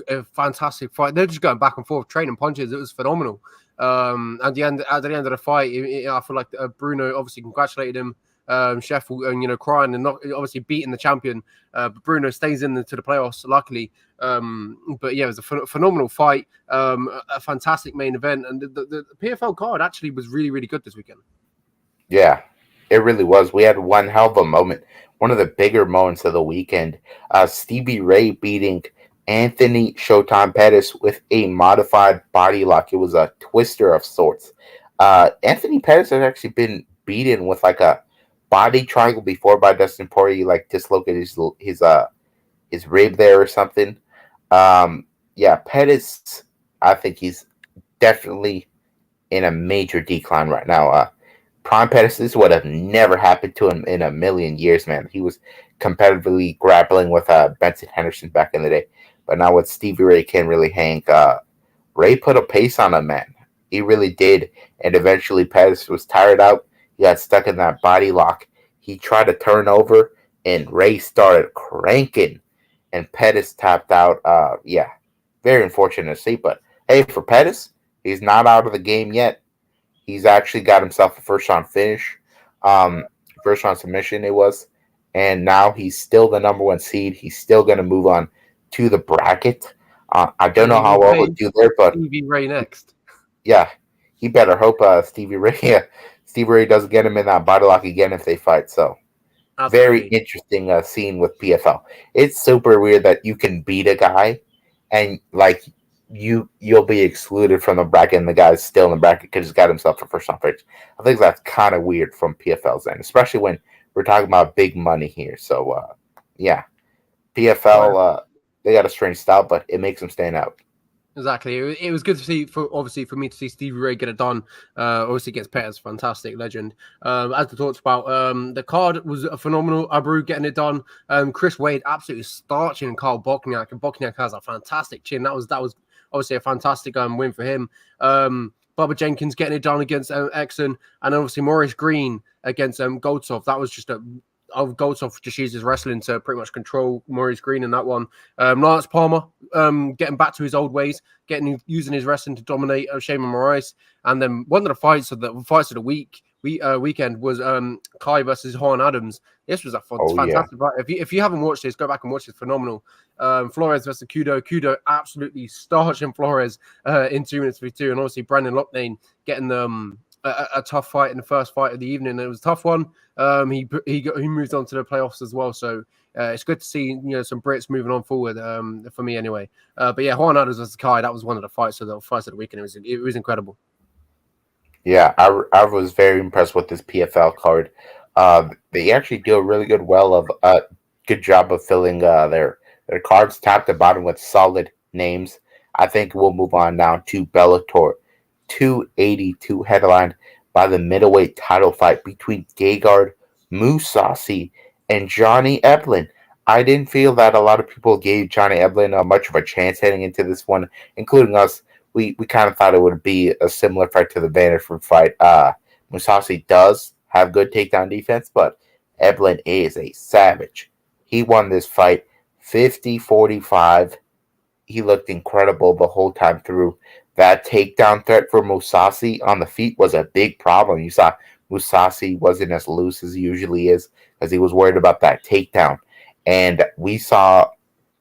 a fantastic fight. They're just going back and forth, trading punches. It was phenomenal. At the end of the fight, I feel like Bruno obviously congratulated him. Sheffield, and crying and not obviously beating the champion. But Bruno stays into the playoffs, luckily. But yeah, it was a phenomenal fight, a fantastic main event, and the PFL card actually was really, really good this weekend. Yeah, it really was. We had one hell of a moment, one of the bigger moments of the weekend. Stevie Ray beating Anthony Showtime Pettis with a modified body lock. It was a twister of sorts. Anthony Pettis has actually been beaten with like a body triangle before by Dustin Poirier. He like dislocated his rib there or something. Yeah, Pettis, I think he's definitely in a major decline right now. Prime Pettis, this would have never happened to him in a million years, man. He was competitively grappling with Benson Henderson back in the day. But now with Stevie Ray can't really hang. Ray put a pace on him, man. He really did. And eventually Pettis was tired out. He got stuck in that body lock. He tried to turn over, and Ray started cranking. And Pettis tapped out. Yeah, very unfortunate to see. But hey, for Pettis, he's not out of the game yet. He's actually got himself a first round finish, first round submission it was, and now he's still the number one seed. He's still going to move on to the bracket. I don't know how well he'll do there, but Stevie Ray next. Yeah, he better hope Stevie Ray doesn't get him in that body lock again if they fight. So very interesting scene with PFL. It's super weird that you can beat a guy and like you'll be excluded from the bracket and the guy's still in the bracket because he's got himself a first round finish. I think that's kind of weird from PFL's end, especially when we're talking about big money here. So yeah, PFL they got a strange style, but it makes them stand out. Exactly. It was good to see, for me to see Stevie Ray get it done. Obviously against Pettis, fantastic legend. As we talked about, the card was a phenomenal. Abreu getting it done. Chris Wade absolutely starching Carl Bochniak, and Bochniak has a fantastic chin. That was obviously a fantastic win for him. Bubba Jenkins getting it done against Exxon, and obviously Maurice Green against Goltsov. That was just Goltsov just uses wrestling to pretty much control Maurice Green in that one. Lance Palmer getting back to his old ways, using his wrestling to dominate Shaman Moraes. And then one of the fights of the weekend was Kai versus Juan Adams. This was a fantastic fight. If you haven't watched this, go back and watch it. It's phenomenal. Flores versus Kudo. Kudo absolutely starching Flores in 2 minutes 52, and obviously Brandon Loughnane getting a tough fight in the first fight of the evening. It was a tough one. He moved on to the playoffs as well. So it's good to see some Brits moving on forward. For me anyway. But yeah, Juan Adams versus Kai. That was one of the fights of the weekend. It was incredible. Yeah, I was very impressed with this PFL card. They actually do a really good job of filling their cards top to bottom with solid names. I think we'll move on now to Bellator 282, headlined by the middleweight title fight between Gegard Mousasi and Johnny Eplin. I didn't feel that a lot of people gave Johnny Eplin much of a chance heading into this one, including us. We kind of thought it would be a similar fight to the Vanderford fight. Musashi does have good takedown defense, but Eplin is a savage. He won this fight 50-45. He looked incredible the whole time through. That takedown threat for Musashi on the feet was a big problem. You saw Musashi wasn't as loose as he usually is because he was worried about that takedown. And we saw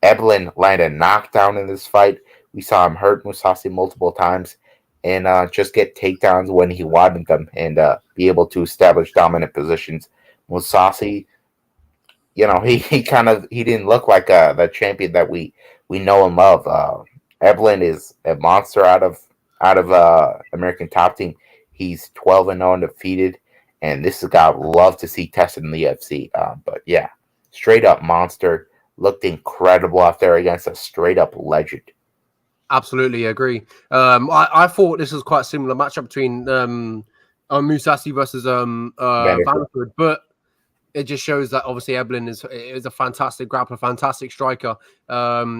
Eplin land a knockdown in this fight. We saw him hurt Musashi multiple times and just get takedowns when he wanted them and be able to establish dominant positions. Musashi, he didn't look like the champion that we know him of. Eplin is a monster out of American Top Team. He's 12-0 undefeated, and this is a guy I'd love to see tested in the UFC. But yeah, straight up monster. Looked incredible out there against a straight up legend. Absolutely agree. I thought this was quite a similar matchup between Musashi versus Vanderford, but it just shows that obviously Eplin is a fantastic grappler, fantastic striker.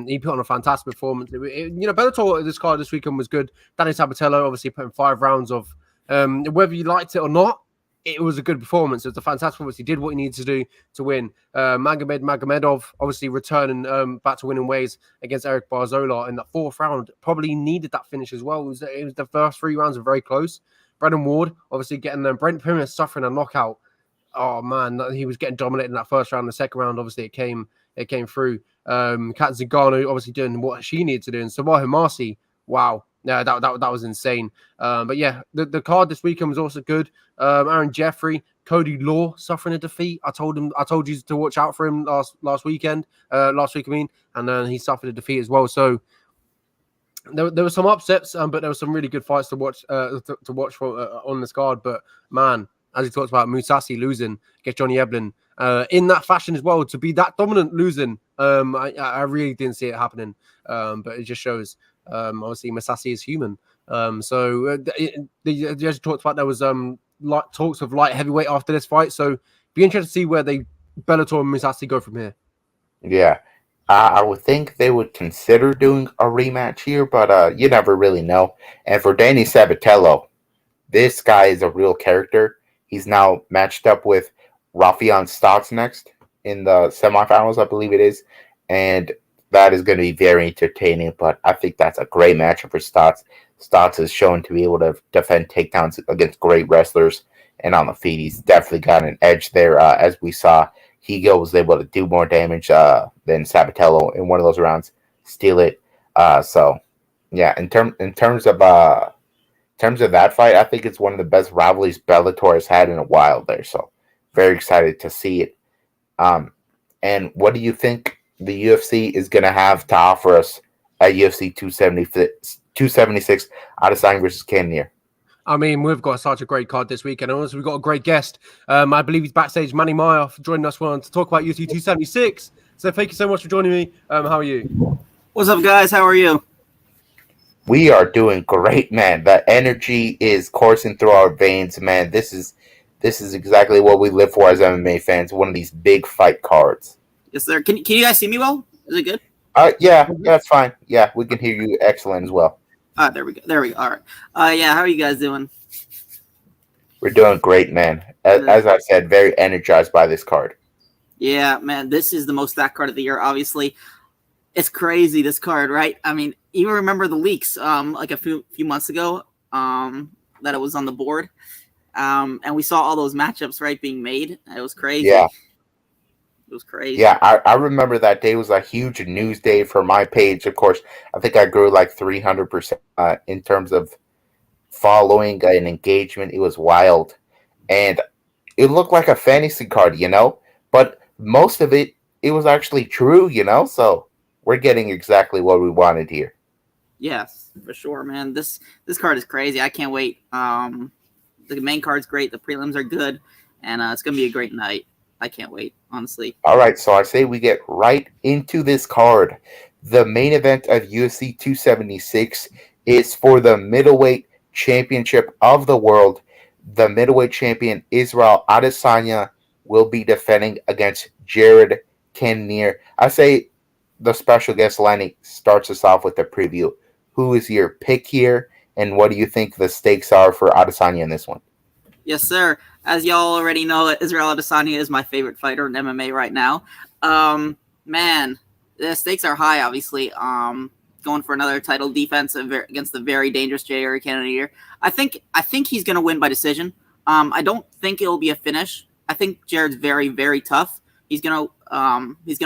He put on a fantastic performance. Bellator this card this weekend was good. Danny Sabatello obviously put in 5 rounds of whether you liked it or not. It was a good performance. It was a fantastic performance. He did what he needed to do to win. Magomedov obviously returning back to winning ways against Eric Barzola in that 4th round. Probably needed that finish as well. It was the first 3 rounds were very close. Brendan Ward obviously getting them. Brent Primus suffering a knockout. Oh man, he was getting dominated in that 1st round. The 2nd round, obviously, it came through. Kat Zingano obviously doing what she needed to do, and Sabah Marcy, wow, yeah, that was insane. But yeah, the card this weekend was also good. Aaron Jeffrey, Cody Law suffering a defeat. I told you to watch out for him last week, and then he suffered a defeat as well. So there were some upsets, but there were some really good fights to watch on this card. But man, as he talks about Musashi losing against Johnny Eplin in that fashion as well, to be that dominant losing, I really didn't see it happening. But it just shows, obviously, Musashi is human. They just talked about there was talks of light heavyweight after this fight. So be interested to see where Bellator and Musashi go from here. Yeah. I would think they would consider doing a rematch here, but you never really know. And for Danny Sabatello, this guy is a real character. He's now matched up with Rafion Stotts next in the semifinals, I believe it is. And that is going to be very entertaining, but I think that's a great matchup for Stotts. Stotts is shown to be able to defend takedowns against great wrestlers, and on the feet, he's definitely got an edge there, as we saw. Higo was able to do more damage than Sabatello in one of those rounds, steal it. So, yeah, in terms of that fight, I think it's one of the best rivalries Bellator has had in a while there. So, very excited to see it. And what do you think the UFC is going to have to offer us at UFC 276 Adesanya versus Kelleher? I mean, we've got such a great card this weekend. And also, we've got a great guest. I believe he's backstage, Manny Meyer, joining us to talk about UFC 276. So thank you so much for joining me. How are you? What's up, guys? How are you? We are doing great, man. The energy is coursing through our veins, man. This is exactly what we live for as MMA fans. One of these big fight cards. Yes, sir. Can you guys see me well? Is it good? Yeah, that's fine. Yeah, we can hear you excellent as well. There we go. All right. Yeah, how are you guys doing? We're doing great, man. As I said, very energized by this card. Yeah, man, this is the most stacked card of the year, obviously. It's crazy, this card, right? I mean, you remember the leaks like a few months ago that it was on the board. And we saw all those matchups, right, being made. It was crazy. Yeah. It was crazy. Yeah, I remember that day was a huge news day for my page. Of course, I think I grew like 300% in terms of following and engagement. It was wild. And it looked like a fantasy card, but most of it was actually true, so we're getting exactly what we wanted here. Yes, for sure, man. This card is crazy. I can't wait. The main card's great. The prelims are good, and it's going to be a great night. I can't wait, honestly. All right, so I say we get right into this card. The main event of UFC 276 is for the middleweight championship of the world. The middleweight champion, Israel Adesanya, will be defending against Jared Cannonier. I say the special guest, Lenny, starts us off with the preview. Who is your pick here, and what do you think the stakes are for Adesanya in this one? Yes, sir. As y'all already know, Israel Adesanya is my favorite fighter in MMA right now. Man, the stakes are high, obviously. Going for another title defense against the very dangerous Jared Cannonier. I think he's going to win by decision. I don't think it'll be a finish. I think Jared's very, very tough. He's gonna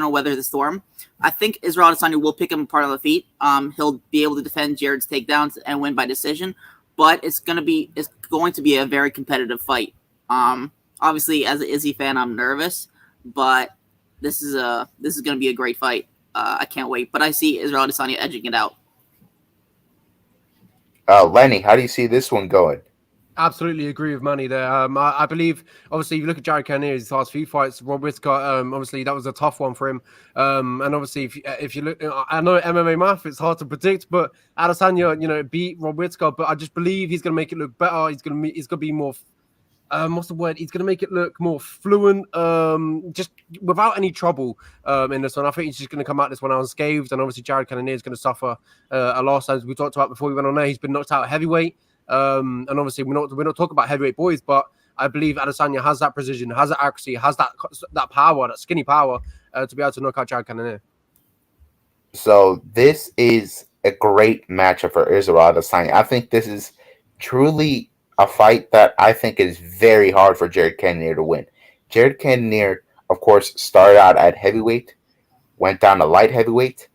weather the storm. I think Israel Adesanya will pick him apart on the feet. He'll be able to defend Jared's takedowns and win by decision. But it's going to be a very competitive fight. Obviously, as an Izzy fan, I'm nervous, but this is going to be a great fight. I can't wait. But I see Israel Adesanya edging it out. Lenny, how do you see this one going? Absolutely agree with Manny there. I believe, obviously, if you look at Jared Cannonier, his last few fights, Rob Whittaker, obviously, that was a tough one for him. And obviously, if you look, I know MMA math, it's hard to predict, but Adesanya, beat Rob Whittaker, but I just believe he's going to make it look better. He's going to be more, what's the word? He's going to make it look more fluent, just without any trouble in this one. I think he's just going to come out this one unscathed, and obviously, Jared Cannonier is going to suffer a loss, as we talked about before we went on there. He's been knocked out at heavyweight. And obviously we're not talking about heavyweight boys, but I believe Adesanya has that precision, has that accuracy, has that power, that skinny power to be able to knock out Jared Cannonier. So this is a great matchup for Israel Adesanya. I think this is truly a fight that I think is very hard for Jared Cannonier to win. Jared Cannonier, of course, started out at heavyweight, went down to light heavyweight,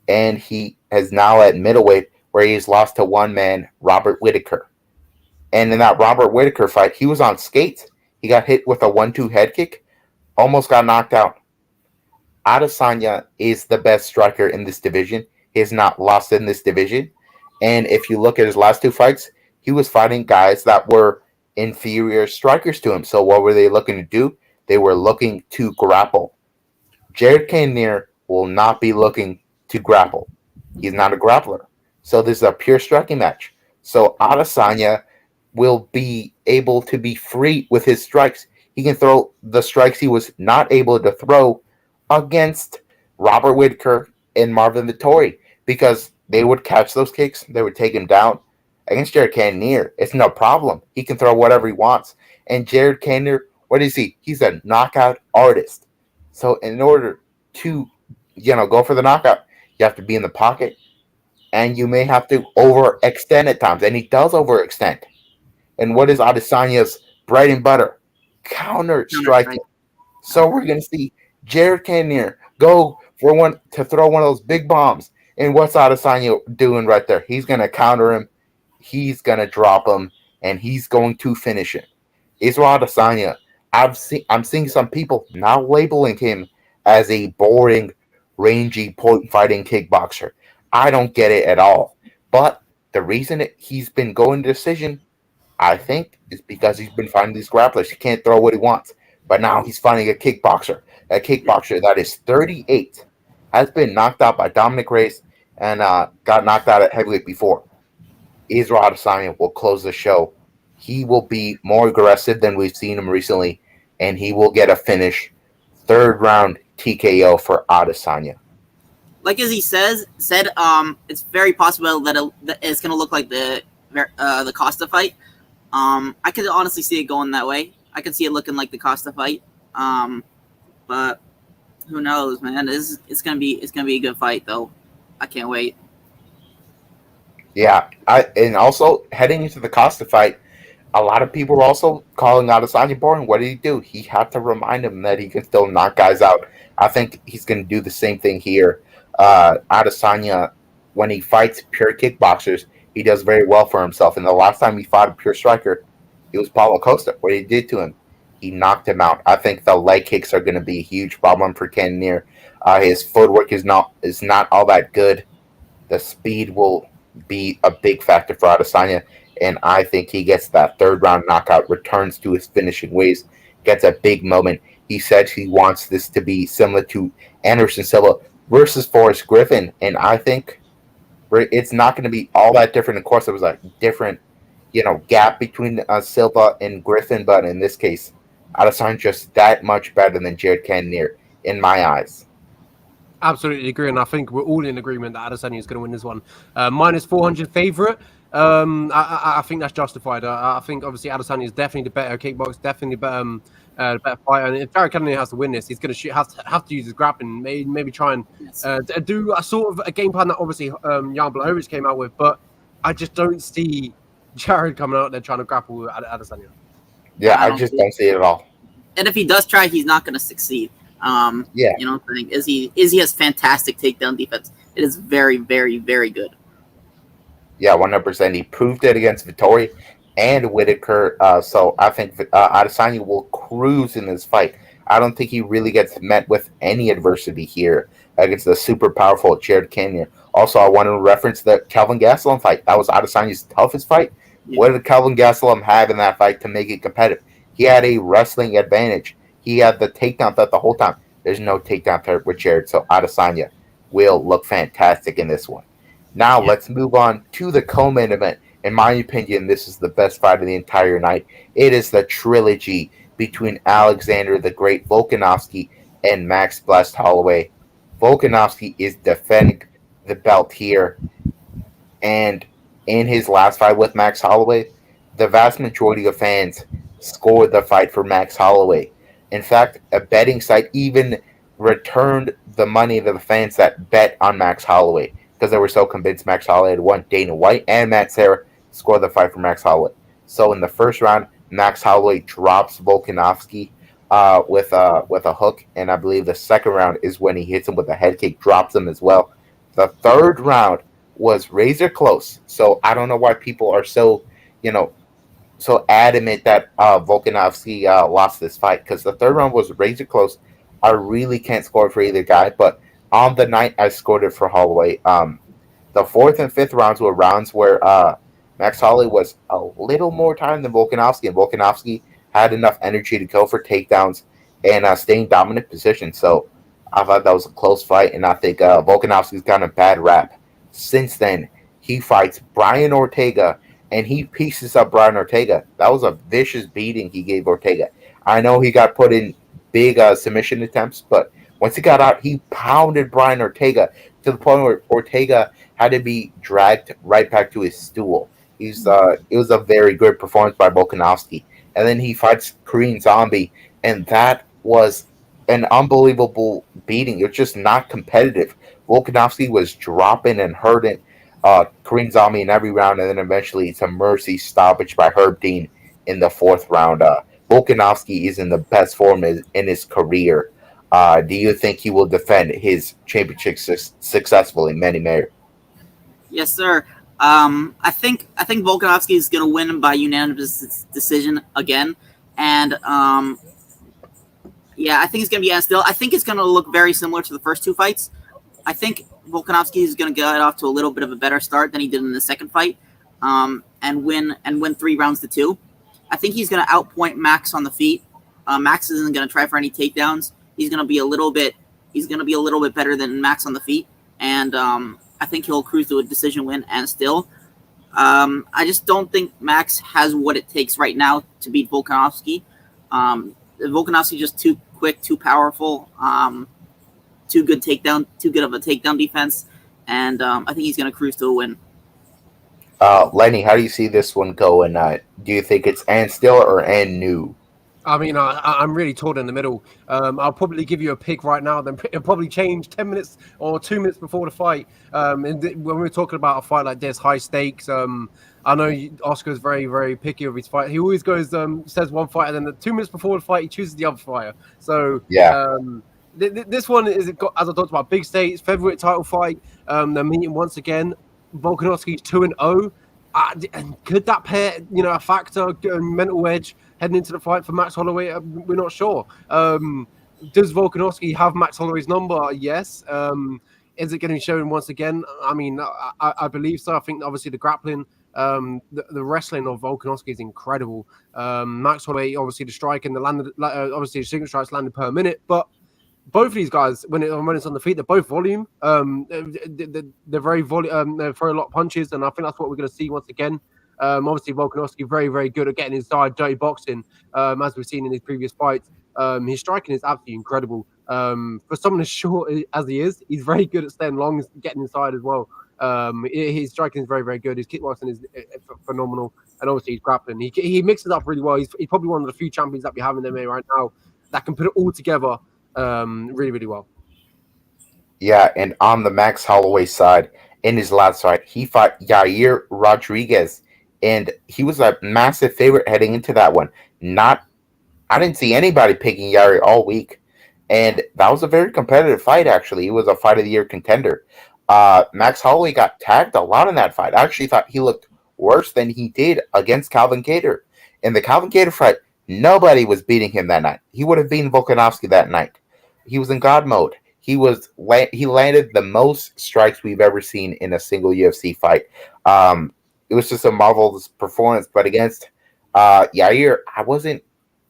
and he is now at middleweight, where he's lost to one man, Robert Whittaker. And in that Robert Whittaker fight, he was on skates. He got hit with a 1-2 head kick, almost got knocked out. Adesanya is the best striker in this division. He has not lost in this division. And if you look at his last two fights, he was fighting guys that were inferior strikers to him. So what were they looking to do? They were looking to grapple. Jared Cannonier will not be looking to grapple. He's not a grappler. So this is a pure striking match. So Adesanya will be able to be free with his strikes. He can throw the strikes he was not able to throw against Robert Whittaker and Marvin Vettori, because they would catch those kicks. They would take him down. Against Jared Cannonier, it's no problem. He can throw whatever he wants. And Jared Cannonier, what is he? He's a knockout artist. So in order to, go for the knockout, you have to be in the pocket. And you may have to overextend at times. And he does overextend. And what is Adesanya's bread and butter? Counter striking. So we're going to see Jared Cannonier go to throw one of those big bombs. And what's Adesanya doing right there? He's going to counter him. He's going to drop him. And he's going to finish him. Israel Adesanya, I'm seeing some people now labeling him as a boring, rangy, point-fighting kickboxer. I don't get it at all. But the reason he's been going to decision, I think, is because he's been fighting these grapplers. He can't throw what he wants. But now he's fighting a kickboxer that is 38, has been knocked out by Dominic Reyes, and got knocked out at heavyweight before. Israel Adesanya will close the show. He will be more aggressive than we've seen him recently, and he will get a finish. Third round TKO for Adesanya. Like as he said, it's very possible that it's going to look like the Costa fight. I could honestly see it going that way. I could see it looking like the Costa fight. But who knows, man? It's gonna be a good fight, though. I can't wait. Yeah, and also heading into the Costa fight, a lot of people were also calling Adesanya boring. What did he do? He had to remind him that he can still knock guys out. I think he's going to do the same thing here. Adesanya, when he fights pure kickboxers, he does very well for himself. And the last time he fought a pure striker, it was Paulo Costa. What he did to him, he knocked him out. I think the leg kicks are going to be a huge problem for Cannonier. His footwork is not all that good. The speed will be a big factor for Adesanya, and I think he gets that third round knockout, returns to his finishing ways, gets a big moment. He said he wants this to be similar to Anderson Silva versus Forrest Griffin, and I think it's not going to be all that different. Of course, there was a different, gap between Silva and Griffin, but in this case, Adesanya just that much better than Jared Cannonier in my eyes. Absolutely agree, and I think we're all in agreement that Adesanya is going to win this one. Minus 400 favorite. I think that's justified. I think obviously Adesanya is definitely the better kickbox, definitely the better fighter. And if Jared Cannonier has to win this, he's going to have to use his grappling, maybe try and do a sort of a game plan that obviously Jan Blachowicz came out with. But I just don't see Jared coming out there trying to grapple with Adesanya. Yeah, I just don't see it at all. And if he does try, he's not going to succeed. I think Izzy has fantastic takedown defense. It is very, very, very good. Yeah, 100%. He proved it against Vettori and Whittaker. So I think Adesanya will cruise in this fight. I don't think he really gets met with any adversity here against the super powerful Jared Cannonier. Also, I want to reference the Kelvin Gastelum fight. That was Adesanya's toughest fight, What did Kelvin Gastelum have in that fight to make it competitive? He had a wrestling advantage. He had the takedown threat the whole time. There's no takedown threat with Jared, so Adesanya will look fantastic in this one. Now let's move on to the co-main event. In my opinion, this is the best fight of the entire night. It is the trilogy between Alexander the Great Volkanovski and Max Blessed Holloway. Volkanovski is defending the belt here, and in his last fight with Max Holloway, the vast majority of fans scored the fight for Max Holloway. In fact, a betting site even returned the money to the fans that bet on Max Holloway because they were so convinced Max Holloway had won. Dana White and Matt Serra scored the fight for Max Holloway. So in the first round, Max Holloway drops Volkanovski with a hook, and I believe the second round is when he hits him with a head kick, drops him as well. The third round was razor close, so I don't know why people are so adamant that Volkanovski lost this fight, because the third round was razor close. I really can't score for either guy, but on the night I scored it for Holloway. The fourth and fifth rounds were rounds where Max Holloway was a little more tired than Volkanovski, and Volkanovski had enough energy to go for takedowns and stay in dominant position. So I thought that was a close fight, and I think Volkanovski's gotten a bad rap. Since then, he fights Brian Ortega, and he pieces up Brian Ortega. That was a vicious beating he gave Ortega. I know he got put in big submission attempts, but once he got out, he pounded Brian Ortega to the point where Ortega had to be dragged right back to his stool. It was a very good performance by Volkanovski. And then he fights Korean Zombie, and that was an unbelievable beating. It was just not competitive. Volkanovski was dropping and hurting Korean Zombie in every round, and then eventually it's a mercy stoppage by Herb Dean in the fourth round. Volkanovski is in the best form in his career. Do you think he will defend his championship successfully, Manny Mayer? Yes, sir. I think Volkanovski is going to win by unanimous decision again, and I think it's going to be still. I think it's going to look very similar to the first two fights. I think Volkanovski is going to get off to a little bit of a better start than he did in the second fight, and win 3 rounds to 2. I think he's going to outpoint Max on the feet. Max isn't going to try for any takedowns. He's going to be a little bit better than Max on the feet, and I think he'll cruise to a decision win and still. I just don't think Max has what it takes right now to beat Volkanovski. Volkanovski just too quick, too powerful, too good of a takedown defense, and I think he's going to cruise to a win. Lenny, how do you see this one going? Do you think it's and still or and new? I mean, I'm really torn in the middle. I'll probably give you a pick right now, then it'll probably change 10 minutes or 2 minutes before the fight. When we're talking about a fight like this, high stakes, I know Oscar's very, very picky of his fight. He always goes, says one fight, and then 2 minutes before the fight, he chooses the other fighter. So, yeah. This one is, as I talked about, big stakes, featherweight title fight. They're meeting once again. Volkanovski's 2-0. And could that pair, a factor, mental edge heading into the fight for Max Holloway? We're not sure. Does Volkanovski have Max Holloway's number? Yes. Is it getting shown once again? I mean, I believe so. I think obviously the grappling, the wrestling of Volkanovski is incredible. Max Holloway, obviously the strike and obviously the signature strikes landed per minute, but both of these guys, when it's on the feet, they're both volume. They're very volume. They throw a lot of punches, and I think that's what we're going to see once again. Obviously, Volkanovski very, very good at getting inside, dirty boxing, as we've seen in his previous fights. His striking is absolutely incredible. For someone as short as he is, he's very good at staying long, getting inside as well. His striking is very, very good. His kickboxing is phenomenal, and obviously his grappling. He mixes it up really well. He's probably one of the few champions that we have in MMA right now that can put it all together. Really, really well. Yeah, and on the Max Holloway side, in his last fight, he fought Yair Rodriguez, and he was a massive favorite heading into that one. I didn't see anybody picking Yair all week, and that was a very competitive fight, actually. He was a fight of the year contender. Max Holloway got tagged a lot in that fight. I actually thought he looked worse than he did against Calvin Kattar. In the Calvin Kattar fight, nobody was beating him that night. He would have beaten Volkanovski that night. He was in God mode. He landed the most strikes we've ever seen in a single UFC fight. it was just a marvelous performance. But against Yair, I wasn't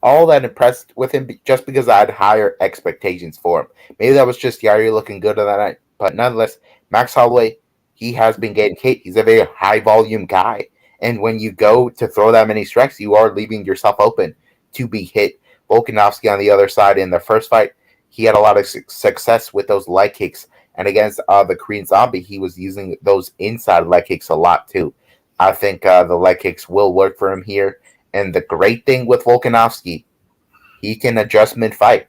all that impressed with him just because I had higher expectations for him. Maybe that was just Yair looking good on that night, but nonetheless, Max Holloway, he has been getting hit. He's a very high volume guy, and when you go to throw that many strikes, you are leaving yourself open to be hit. Volkanovski on the other side in the first fight, he had a lot of success with those leg kicks, and against the Korean Zombie, he was using those inside leg kicks a lot too. I think the leg kicks will work for him here. And the great thing with Volkanovski, he can adjust mid-fight.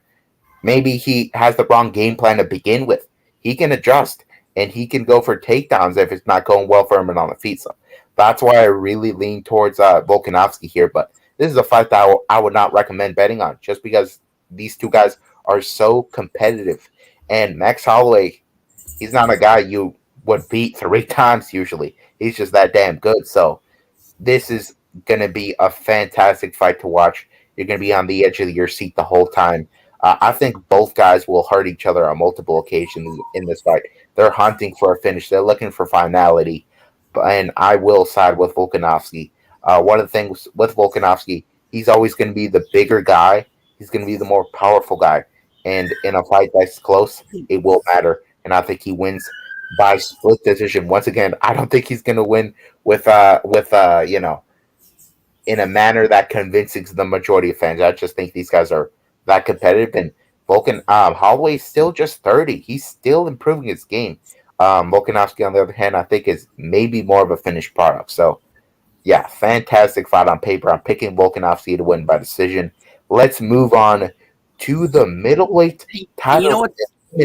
Maybe he has the wrong game plan to begin with. He can adjust, and he can go for takedowns if it's not going well for him and on the feet. So that's why I really lean towards Volkanovski here. But this is a fight that I would not recommend betting on just because these two guys are so competitive. And Max Holloway, he's not a guy you would beat 3 times usually. He's just that damn good. So this is going to be a fantastic fight to watch. You're going to be on the edge of your seat the whole time. I think both guys will hurt each other on multiple occasions in this fight. They're hunting for a finish. They're looking for finality. And I will side with Volkanovski. One of the things with Volkanovski, he's always going to be the bigger guy. He's going to be the more powerful guy. And in a fight that's close, it will matter. And I think he wins by split decision. Once again, I don't think he's going to win with in a manner that convinces the majority of fans. I just think these guys are that competitive. And Holloway's still just 30. He's still improving his game. Volkanovski, on the other hand, I think is maybe more of a finished product. So, yeah, fantastic fight on paper. I'm picking Volkanovski to win by decision. Let's move on to the middleweight title. You know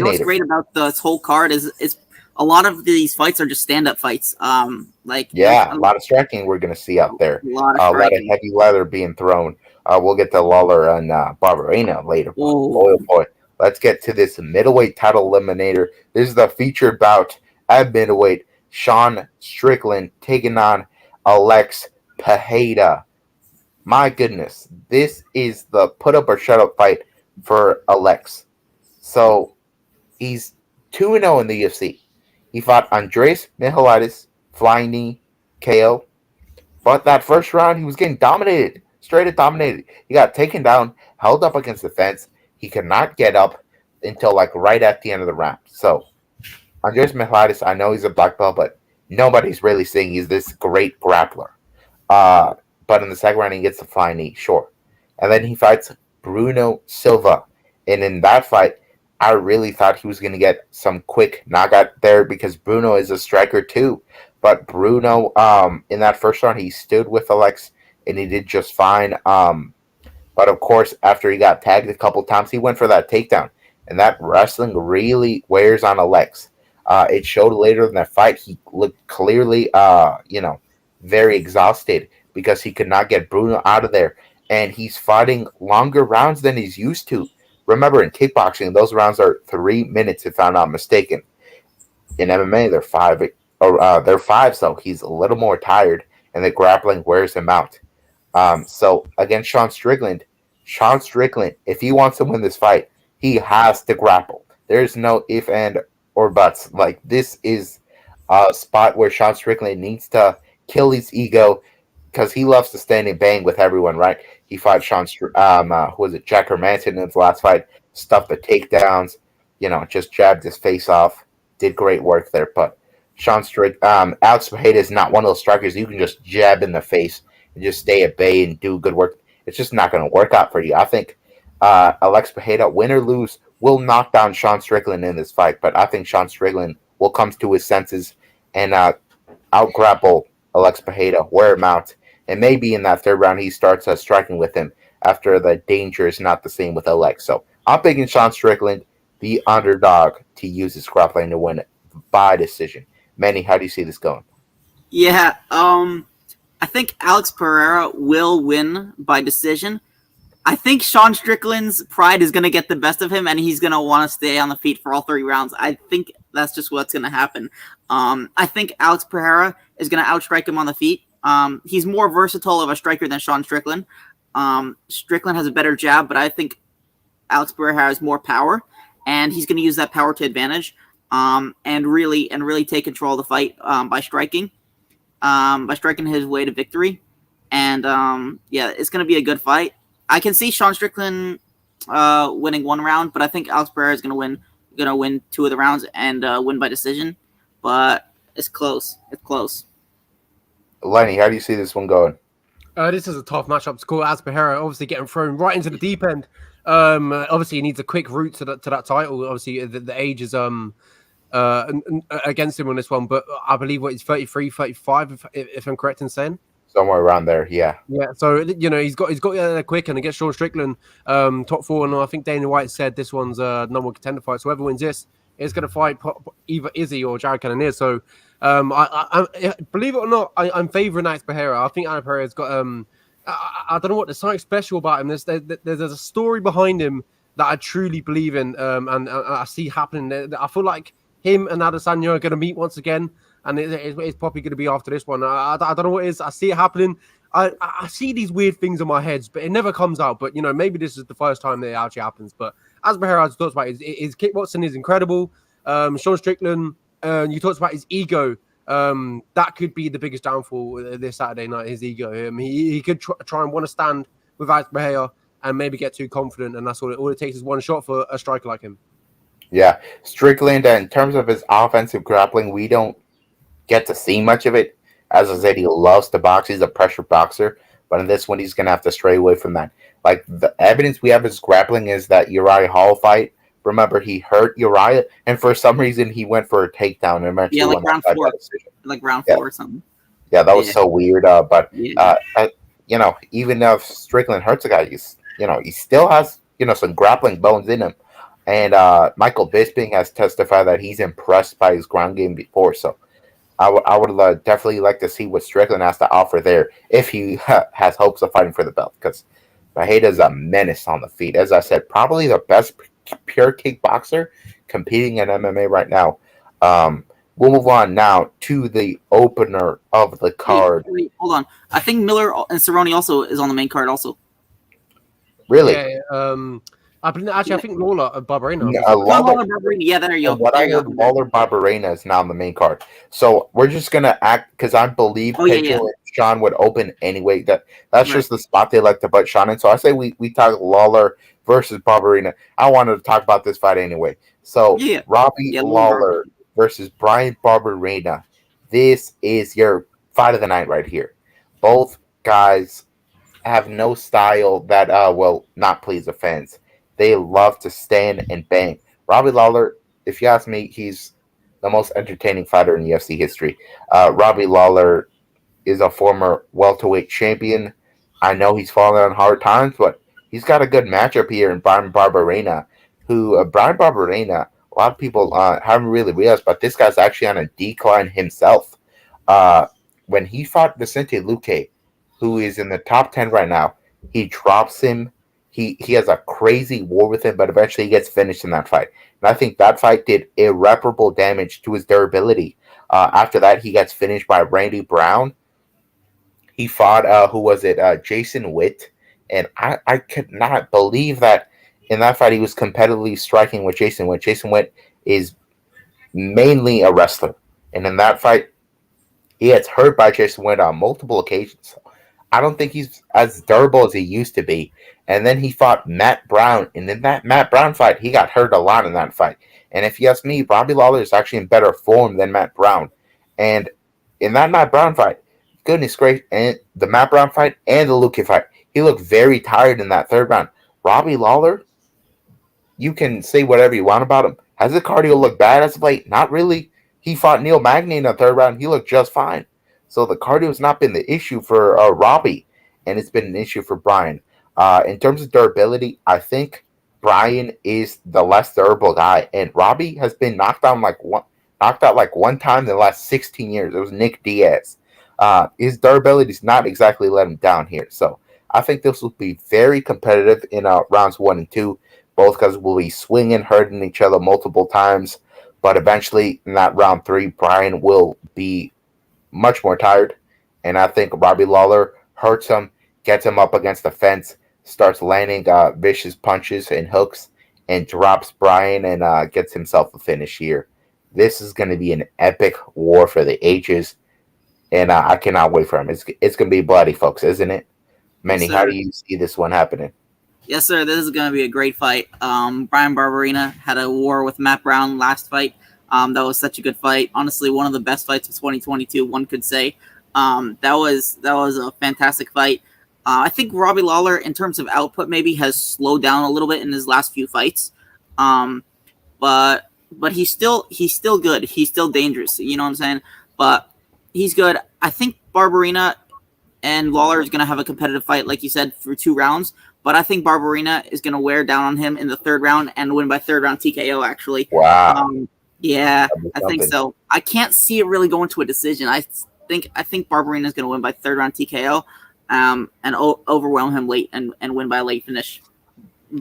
what's great about this whole card is a lot of these fights are just stand-up fights. A lot of striking we're going to see out there. A lot of heavy leather being thrown. We'll get to Lawler and Barberena later. Oh boy. Let's get to this middleweight title eliminator. This is the featured bout at middleweight. Sean Strickland taking on Alex Pereira. My goodness. This is the put up or shut up fight for Alex. So he's 2-0 in the UFC. He fought Andreas Michailidis, flying knee, KO. But that first round, he was getting dominated, straight up dominated. He got taken down, held up against the fence. He could not get up until right at the end of the round. So Andreas Michailidis, I know he's a black belt, but nobody's really saying he's this great grappler. But in the second round, he gets the flying knee, sure. And then he fights Bruno Silva. And in that fight, I really thought he was going to get some quick knockout there because Bruno is a striker too. But Bruno, in that first round, he stood with Alex and he did just fine. But of course, after he got tagged a couple times, he went for that takedown. And that wrestling really wears on Alex. It showed later in that fight, he looked clearly, very exhausted because he could not get Bruno out of there. And he's fighting longer rounds than he's used to. Remember, in kickboxing, those rounds are 3 minutes, if I'm not mistaken. In MMA, they're 5. So he's a little more tired, and the grappling wears him out. So against Sean Strickland, if he wants to win this fight, he has to grapple. There's no if, and, or buts. This is a spot where Sean Strickland needs to kill his ego because he loves to stand and bang with everyone, right? He fought Jack Hermanson in his last fight, stuffed the takedowns, just jabbed his face off, did great work there. But Alex Pereira is not one of those strikers you can just jab in the face and just stay at bay and do good work. It's just not going to work out for you. I think Alex Pereira, win or lose, will knock down Sean Strickland in this fight. But I think Sean Strickland will come to his senses and out-grapple Alex Pereira, wear him out. And maybe in that third round, he starts striking with him after the danger is not the same with Alex. So I'm picking Sean Strickland, the underdog, to use his grappling to win it by decision. Manny, how do you see this going? Yeah, I think Alex Pereira will win by decision. I think Sean Strickland's pride is going to get the best of him, and he's going to want to stay on the feet for all 3 rounds. I think that's just what's going to happen. I think Alex Pereira is going to outstrike him on the feet. He's more versatile of a striker than Sean Strickland. Strickland has a better jab, but I think Alex Pereira has more power, and he's going to use that power to advantage and really take control of the fight by striking. by striking his way to victory. And it's going to be a good fight. I can see Sean Strickland winning one round, but I think Alex Pereira is going to win 2 of the rounds and win by decision. But it's close. It's close. Lenny, how do you see this one going? This is a tough matchup to call. Alex Pereira obviously getting thrown right into the deep end. Obviously, he needs a quick route to that title. Obviously, the age is against him on this one, but I believe he's 33, 35, if I'm correct in saying. Somewhere around there, yeah. Yeah, so he's got there quick, and against Sean Strickland, top 4, and I think Dana White said this one's number 1 contender fight. So whoever wins this is going to fight either Izzy or Jared Cannonier. So I believe it or not, I'm favouring Alex Pereira. I think Alex Pereira's got I don't know what, there's something special about him. There's a story behind him that I truly believe in, and I see happening. I feel like him and Adesanya are going to meet once again. And it's probably going to be after this one. I don't know what it is. I see it happening. I see these weird things in my head, but it never comes out. But, maybe this is the first time that it actually happens. But as Pereira talks about, his kickboxing is incredible. Sean Strickland, you talked about his ego. That could be the biggest downfall this Saturday night, his ego. He could try and want to stand with Alex Pereira and maybe get too confident. And that's all it takes is one shot for a striker like him. Yeah. Strickland, in terms of his offensive grappling, we don't get to see much of it. As I said, he loves to box. He's a pressure boxer, but in this one, he's going to have to stray away from that. Like, the evidence we have of his grappling is that Uriah Hall fight. Remember, he hurt Uriah, and for some reason, he went for a takedown and eventually won round 4. Like round 4 or something. Yeah, that was so weird. Even if Strickland hurts a guy, he still has, some grappling bones in him. And Michael Bisping has testified that he's impressed by his ground game before, so I would definitely like to see what Strickland has to offer there if he has hopes of fighting for the belt, because Bajeda's a menace on the feet. As I said, probably the best pure kickboxer competing in MMA right now. We'll move on now to the opener of the card. Wait, hold on. I think Miller and Cerrone also is on the main card also. Really? Yeah, I think Lawler Barbarena. Lawler Barbarena. Yeah, there you go. What I heard, Lawler Barbarena is now on the main card. So we're just gonna act because I believe Pedro and Sean would open anyway. That's just the spot they like to put Sean in. So I say we talk Lawler versus Barbarena. I wanted to talk about this fight anyway. So Robbie Lawler versus Brian Barbarena. This is your fight of the night right here. Both guys have no style that will not please the fans. They love to stand and bang. Robbie Lawler, if you ask me, he's the most entertaining fighter in UFC history. Robbie Lawler is a former welterweight champion. I know he's fallen on hard times, but he's got a good matchup here in Brian Barbarena, Brian Barbarena, a lot of people haven't really realized, but this guy's actually on a decline himself. When he fought Vicente Luque, who is in the top 10 right now, he drops him. He has a crazy war with him, but eventually he gets finished in that fight. And I think that fight did irreparable damage to his durability. After that, he gets finished by Randy Brown. He fought, Jason Witt. And I could not believe that in that fight he was competitively striking with Jason Witt. Jason Witt is mainly a wrestler. And in that fight, he gets hurt by Jason Witt on multiple occasions. I don't think he's as durable as he used to be. And then he fought Matt Brown. And in that Matt Brown fight, he got hurt a lot in that fight. And if you ask me, Robbie Lawler is actually in better form than Matt Brown. And in that Matt Brown fight, goodness gracious, and the Matt Brown fight and the Luque fight, he looked very tired in that third round. Robbie Lawler, you can say whatever you want about him. Has the cardio looked bad as of late? Not really. He fought Neil Magny in the third round. He looked just fine. So the cardio has not been the issue for Robbie, and it's been an issue for Brian. In terms of durability, I think Brian is the less durable guy, and Robbie has been knocked out like one time in the last 16 years. It was Nick Diaz. His durability is not exactly let him down here. So I think this will be very competitive in rounds 1 and 2, both because we'll be swinging, hurting each other multiple times. But eventually, in that round 3, Brian will be much more tired. And I think Robbie Lawler hurts him, gets him up against the fence, starts landing vicious punches and hooks, and drops Brian and gets himself a finish here. This is going to be an epic war for the ages. and I cannot wait for him. It's gonna be bloody, folks, isn't it? Manny, Yes, how do you see this one happening? Yes, sir. This is going to be a great fight. Brian Barberena had a war with Matt Brown last fight. That was such a good fight. Honestly, one of the best fights of 2022, one could say. That was a fantastic fight. I think Robbie Lawler, in terms of output, maybe has slowed down a little bit in his last few fights. But he's still good. He's still dangerous. You know what I'm saying? But he's good. I think Barberena and Lawler is going to have a competitive fight, like you said, for 2 rounds. But I think Barberena is going to wear down on him in the 3rd round and win by 3rd round TKO, actually. Wow. Yeah, I think so. I can't see it really going to a decision. I think Barberena is going to win by 3rd round TKO and overwhelm him late and win by a late finish.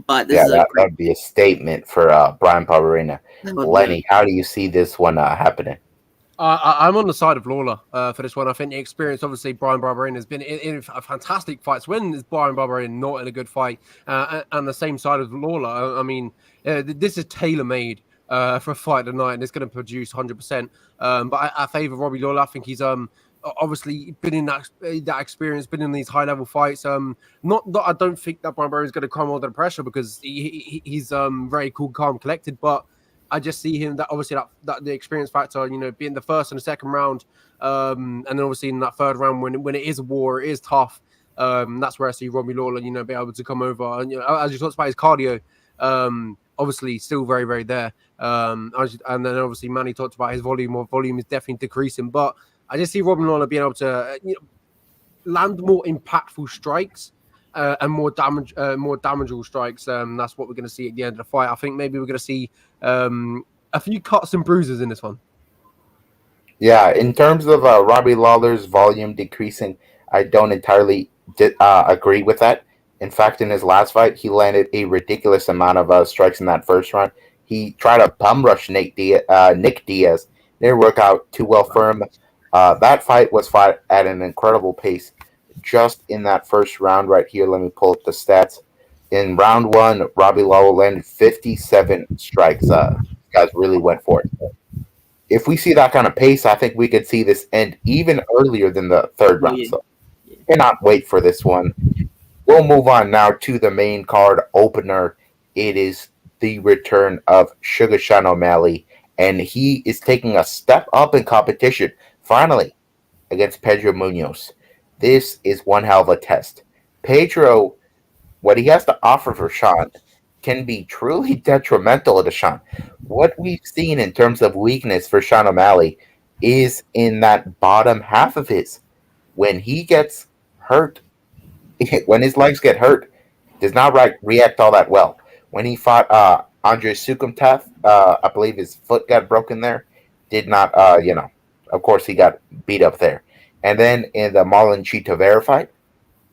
But that would be a statement for Brian Barberena. Lenny, how do you see this one happening? I'm on the side of Lawler for this one. I think the experience, obviously, Brian Barberena has been in fantastic fights. When is Brian Barberena not in a good fight? And the same side of Lawler. I mean, this is tailor-made for a fight tonight, and it's going to produce 100%. But I favour Robbie Lawler. I think he's obviously been in that experience, been in these high-level fights. Not that I don't think that Brian Barberena is going to come under pressure because he's very cool, calm, collected, but I just see him that obviously that the experience factor, being the 1st and the 2nd round, and then obviously in that 3rd round when it is a war, it is tough. That's where I see Robbie Lawler, be able to come over. And as you talked about his cardio, obviously still very, very there. And then obviously Manny talked about his volume. Or volume is definitely decreasing, but I just see Robbie Lawler being able to land more impactful strikes. And more damageable strikes. That's what we're going to see at the end of the fight. I think maybe we're going to see a few cuts and bruises in this one. Yeah, in terms of Robbie Lawler's volume decreasing, I don't entirely agree with that. In fact, in his last fight, he landed a ridiculous amount of strikes in that 1st round. He tried to bum rush Nick Diaz. Didn't work out too well for him. That fight was fought at an incredible pace. Just in that 1st round right here, let me pull up the stats. In round 1, Robbie Lawler landed 57 strikes. Guys really went for it. If we see that kind of pace, I think we could see this end even earlier than the 3rd round. So cannot wait for this one. We'll move on now to the main card opener. It is the return of Sugar Sean O'Malley, and he is taking a step up in competition, finally, against Pedro Munoz. This is one hell of a test. Pedro, what he has to offer for Sean can be truly detrimental to Sean. What we've seen in terms of weakness for Sean O'Malley is in that bottom half of his. When he gets hurt, when his legs get hurt, does not react all that well. When he fought Andrei Sukumtev, I believe his foot got broken there. Did not, of course he got beat up there. And then in the Marlon Tavares fight,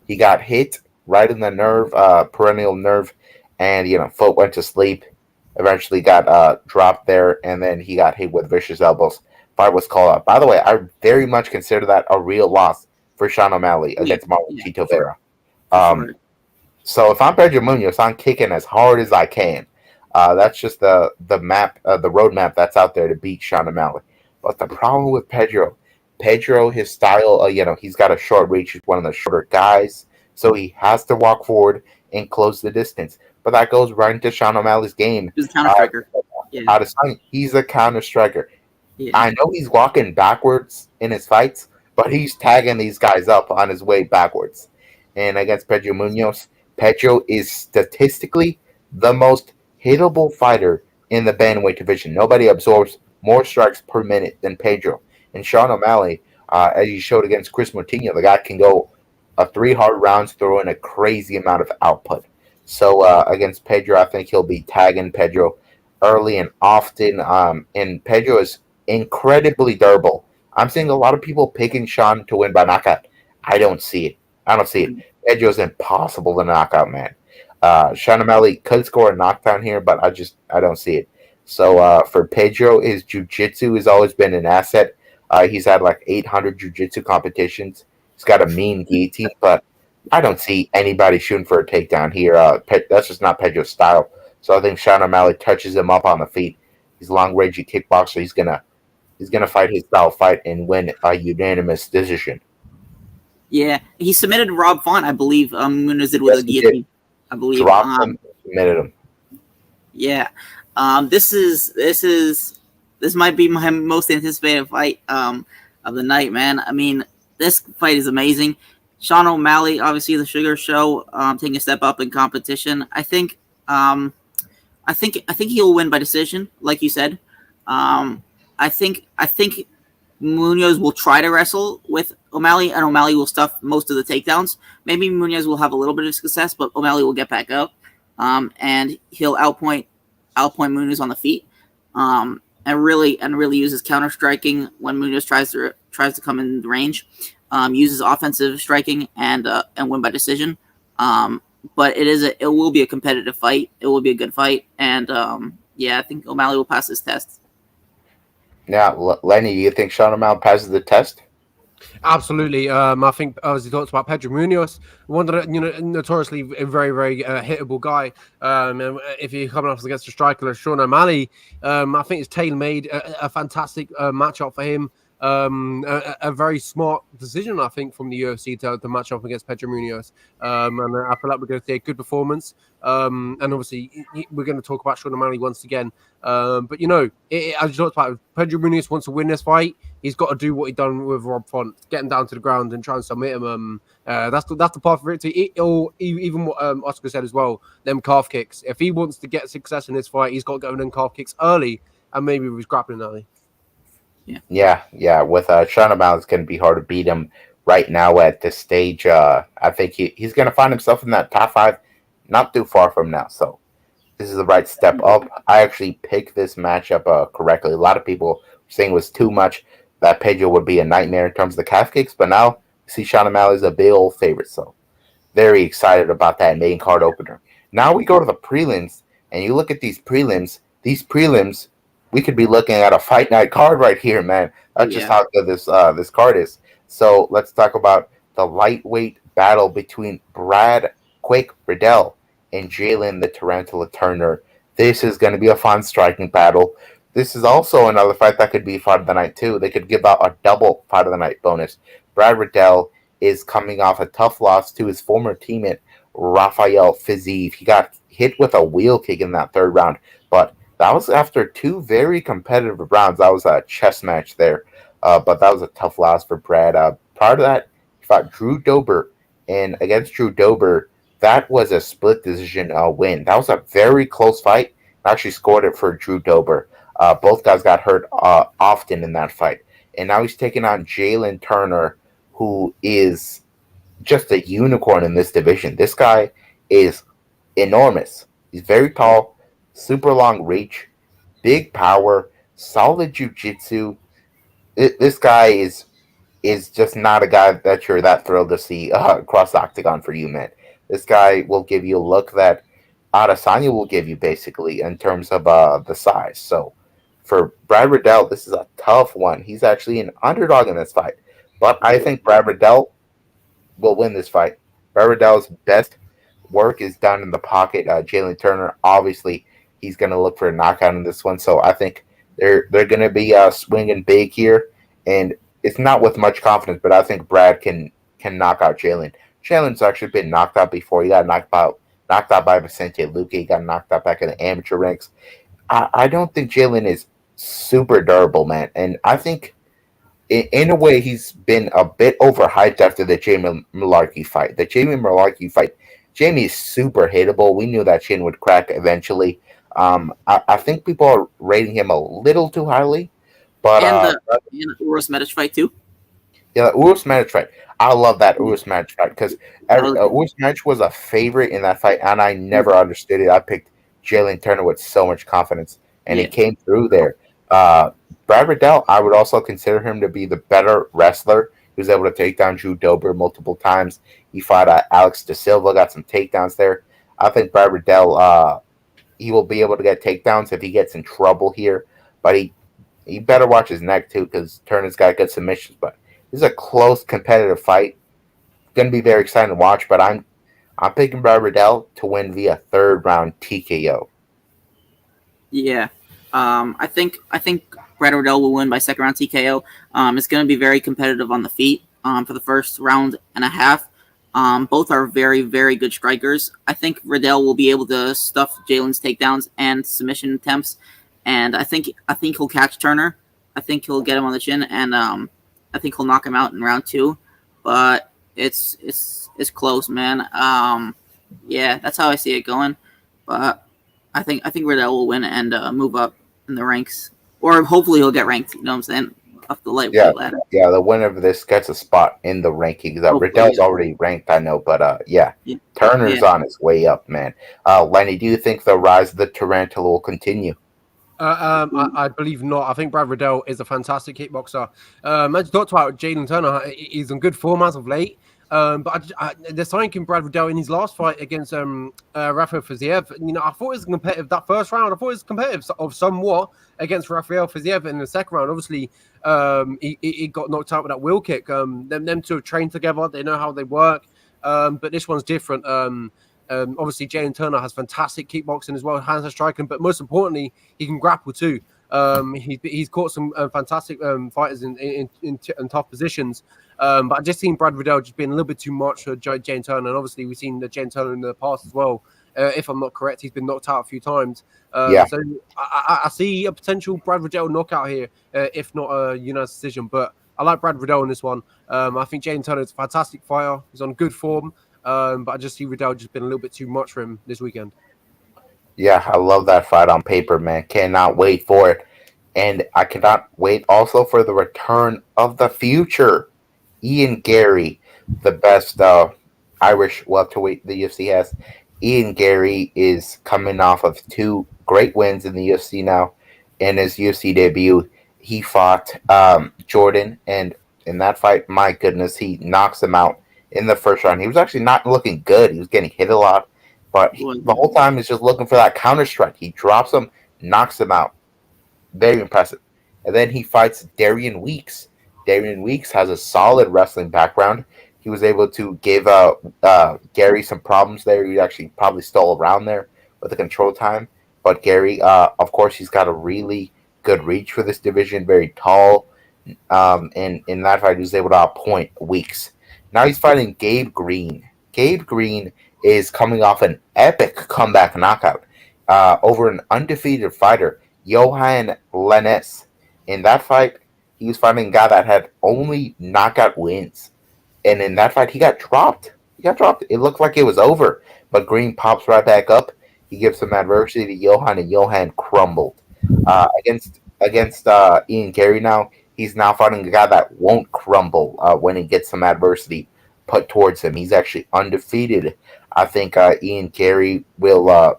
he got hit right in the nerve, perennial nerve, and foot went to sleep. Eventually got dropped there, and then he got hit with vicious elbows. Fight was called out. By the way, I very much consider that a real loss for Sean O'Malley against Marlon Tavares. So if I'm Pedro Munoz, I'm kicking as hard as I can. That's just the map, the roadmap that's out there to beat Sean O'Malley. But the problem with Pedro, his style, he's got a short reach. He's one of the shorter guys, so he has to walk forward and close the distance. But that goes right into Sean O'Malley's game. He's a counter striker. He's a counter striker. Yeah. I know he's walking backwards in his fights, but he's tagging these guys up on his way backwards. And against Pedro Munoz, Pedro is statistically the most hittable fighter in the bantamweight division. Nobody absorbs more strikes per minute than Pedro. And Sean O'Malley, as he showed against Chris Moutinho, the guy can go 3 hard rounds, throw in a crazy amount of output. So against Pedro, I think he'll be tagging Pedro early and often. And Pedro is incredibly durable. I'm seeing a lot of people picking Sean to win by knockout. I don't see it. Pedro's impossible to knock out, man. Sean O'Malley could score a knockdown here, but I don't see it. So for Pedro, his jiu-jitsu has always been an asset. He's had like 800 jiu-jitsu competitions. He's got a mean guillotine, but I don't see anybody shooting for a takedown here. That's just not Pedro's style. So I think Sean O'Malley touches him up on the feet. He's a long-range kickboxer. He's going to he's going to fight his style fight and win a unanimous decision. Yeah, he submitted Rob Font, I believe. Munoz did with a guillotine, I believe. Dropped him, submitted him. Yeah, this might be my most anticipated fight of the night, man. I mean, this fight is amazing. Sean O'Malley, obviously the Sugar Show, taking a step up in competition. I think he'll win by decision, like you said. I think Munoz will try to wrestle with O'Malley, and O'Malley will stuff most of the takedowns. Maybe Munoz will have a little bit of success, but O'Malley will get back up, and he'll outpoint Munoz on the feet, and really use his counter striking when Munoz tries to come in range. Uses offensive striking and win by decision. But it will be a competitive fight. It will be a good fight, and I think O'Malley will pass his test. Now, Lenny, do you think Sean O'Malley passes the test? Absolutely. I think, as he talked about, Pedro Munoz, one that notoriously a very, very hittable guy. And if you're coming up against a striker like Sean O'Malley, I think it's tailor-made, a fantastic matchup for him. A very smart decision, I think, from the UFC to match up against Pedro Munoz. And I feel like we're going to see a good performance. And obviously, we're going to talk about Sean O'Malley once again. But as you talked about, if Pedro Munoz wants to win this fight, he's got to do what he done with Rob Font, get him down to the ground and try and submit him. That's the path for it to. Or even what Oscar said as well, them calf kicks. If he wants to get success in this fight, he's got to go in them calf kicks early, and maybe with his grappling early. Yeah. With Sean O'Malley, it's going to be hard to beat him right now at this stage. I think he's going to find himself in that top 5, not too far from now. So this is the right step up. I actually picked this matchup correctly. A lot of people were saying it was too much, that Pedro would be a nightmare in terms of the calf kicks, but now you see Sean O'Malley is a big old favorite. So very excited about that main card opener. Now we go to the prelims, and you look at these prelims. We could be looking at a fight night card right here, man. That's just how good this card is. So let's talk about the lightweight battle between Brad Quake Riddell and Jalen the Tarantula Turner. This is going to be a fun striking battle. This is also another fight that could be fight of the night too. They could give out a double fight of the night bonus. Brad Riddell is coming off a tough loss to his former teammate Rafael Fiziev. He got hit with a wheel kick in that third round, but that was after 2 very competitive rounds. That was a chess match there. But that was a tough loss for Brad. Prior to that, he fought Drew Dober. And against Drew Dober, that was a split decision win. That was a very close fight. I actually scored it for Drew Dober. Both guys got hurt often in that fight. And now he's taking on Jalen Turner, who is just a unicorn in this division. This guy is enormous. He's very tall, super long reach, big power, solid jiu-jitsu. This guy is just not a guy that you're that thrilled to see across the octagon for you, man. This guy will give you a look that Adesanya will give you, basically, in terms of the size. So for Brad Riddell, this is a tough one. He's actually an underdog in this fight. But I think Brad Riddell will win this fight. Brad Riddell's best work is done in the pocket. Jalen Turner, obviously, he's going to look for a knockout in this one. So I think they're going to be swinging big here. And it's not with much confidence, but I think Brad can knock out Jalen. Jalen's actually been knocked out before. He got knocked out by Vicente Luque. He got knocked out back in the amateur ranks. I don't think Jalen is super durable, man. And I think in a way he's been a bit overhyped after the Jamie Mullarkey fight. The Jamie Mullarkey fight, Jamie is super hittable. We knew that chin would crack eventually. I think people are rating him a little too highly. But the Urus Medic fight too. Yeah, the Urus Medic fight. I love that Urus Medic fight because Urus Medic was a favorite in that fight, and I never understood it. I picked Jalen Turner with so much confidence, and he came through there. Brad Riddell, I would also consider him to be the better wrestler. He was able to take down Drew Dober multiple times. He fought Alex De Silva, got some takedowns there. I think Brad Riddell, he will be able to get takedowns if he gets in trouble here, but he better watch his neck too because Turner's got good submissions. But this is a close, competitive fight. Going to be very exciting to watch. But I'm picking Brad Riddell to win via third round TKO. Yeah, I think Brad Riddell will win by second round TKO. It's going to be very competitive on the feet for the first round and a half. Both are very, very good strikers. I think Riddell will be able to stuff Jalen's takedowns and submission attempts, and I think he'll catch Turner. I think he'll get him on the chin, and I think he'll knock him out in round 2. But it's close, man. Yeah, that's how I see it going. But I think Riddell will win and move up in the ranks, or hopefully he'll get ranked. You know what I'm saying? Up the lightweight ladder. Yeah, the winner of this gets a spot in the rankings. Riddell's already ranked, I know, but yeah. Turner's on his way up, man. Lenny, do you think the rise of the Tarantula will continue? I believe not. I think Brad Riddell is a fantastic kickboxer. As you talked about Jalen Turner, he's in good form as of late. But there's something in Brad Riddell in his last fight against Rafael Fiziev. You know, I thought it was competitive that first round. I thought it was competitive of somewhat against Rafael Fiziev in the second round. Obviously, he got knocked out with that wheel kick. Them two have trained together. They know how they work. But this one's different. Obviously, Jalen Turner has fantastic kickboxing as well, hands are striking, but most importantly, he can grapple too. He's caught some fantastic fighters in tough positions. But I just seen Brad Riddell just being a little bit too much for Jalen Turner, and obviously we've seen the Jalen Turner in the past as well. If I'm not correct, he's been knocked out a few times. So I see a potential Brad Riddell knockout here, if not a unanimous decision. But I like Brad Riddell in this one. I think Jalen Turner is a fantastic fighter. He's on good form. But I just see Riddell just been a little bit too much for him this weekend. Yeah, I love that fight on paper, man. Cannot wait for it. And I cannot wait also for the return of the future. Ian Gary, the best Irish welterweight the UFC has. Ian Gary is coming off of 2 great wins in the UFC now. In his UFC debut, he fought Jordan, and in that fight, my goodness, he knocks him out in the first round. He was actually not looking good. He was getting hit a lot, but the whole time he's just looking for that counter strike. He drops him, knocks him out. Very impressive. And then he fights Darian Weeks. Darian Weeks has a solid wrestling background. He was able to give Gary some problems there. He actually probably stole around there with the control time. But Gary, of course, he's got a really good reach for this division, very tall. And in that fight, he was able to outpoint Weeks. Now he's fighting Gabe Green. Gabe Green is coming off an epic comeback knockout over an undefeated fighter, Johan Lennes. In that fight, he was fighting a guy that had only knockout wins. And in that fight, he got dropped. It looked like it was over. But Green pops right back up. He gives some adversity to Johan, and Johan crumbled. Against Ian Gary now, he's now fighting a guy that won't crumble when he gets some adversity put towards him. He's actually undefeated. I think Ian Gary will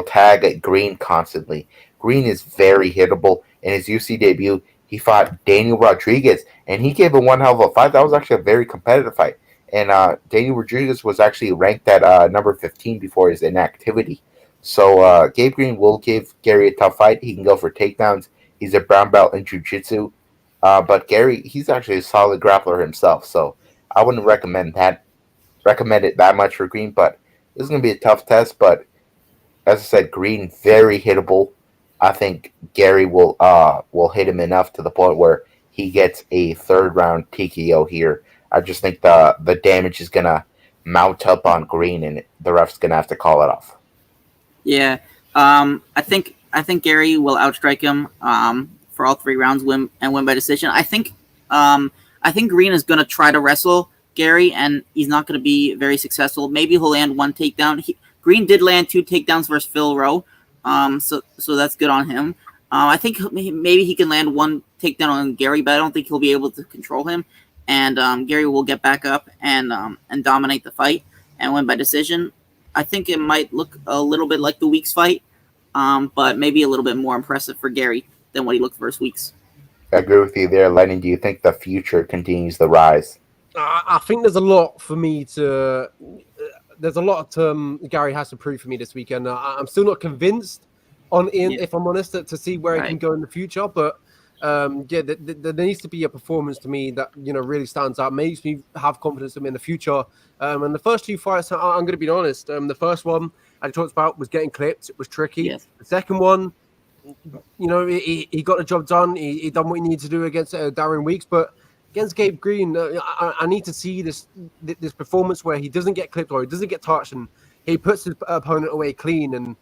tag Green constantly. Green is very hittable. In his UFC debut, he fought Daniel Rodriguez, and he gave him one hell of a fight. That was actually a very competitive fight. And Daniel Rodriguez was actually ranked at number 15 before his inactivity. So Gabe Green will give Gary a tough fight. He can go for takedowns. He's a brown belt in jiu-jitsu. But Gary, he's actually a solid grappler himself. So I wouldn't recommend it that much for Green. But this is going to be a tough test. But as I said, Green, very hittable. I think Gary will hit him enough to the point where he gets a third round TKO here. I just think the damage is going to mount up on Green, and the ref's going to have to call it off. Yeah, I think Gary will outstrike him for all 3 rounds, win by decision. I think Green is going to try to wrestle Gary, and he's not going to be very successful. Maybe he'll land 1 takedown. Green did land 2 takedowns versus Phil Rowe, so that's good on him. I think maybe he can land 1 takedown on Gary, but I don't think he'll be able to control him. And Gary will get back up and dominate the fight and win by decision. I think it might look a little bit like the Weeks fight, but maybe a little bit more impressive for Gary than what he looked versus Weeks. I agree with you there, Lennon. Do you think the future continues the rise? I think there's a lot for me to. There's a lot Gary has to prove for me this weekend. I'm still not convinced on Ian, if I'm honest, to see where he can go in the future. But there needs to be a performance to me that really stands out, makes me have confidence in him in the future. And the first 2 fights, I'm going to be honest. The first one I talked about was getting clipped. It was tricky. Yes. The second one, he got the job done. He done what he needed to do against Darren Weeks, but against Gabe Green, I need to see this performance where he doesn't get clipped or he doesn't get touched, and he puts his opponent away clean and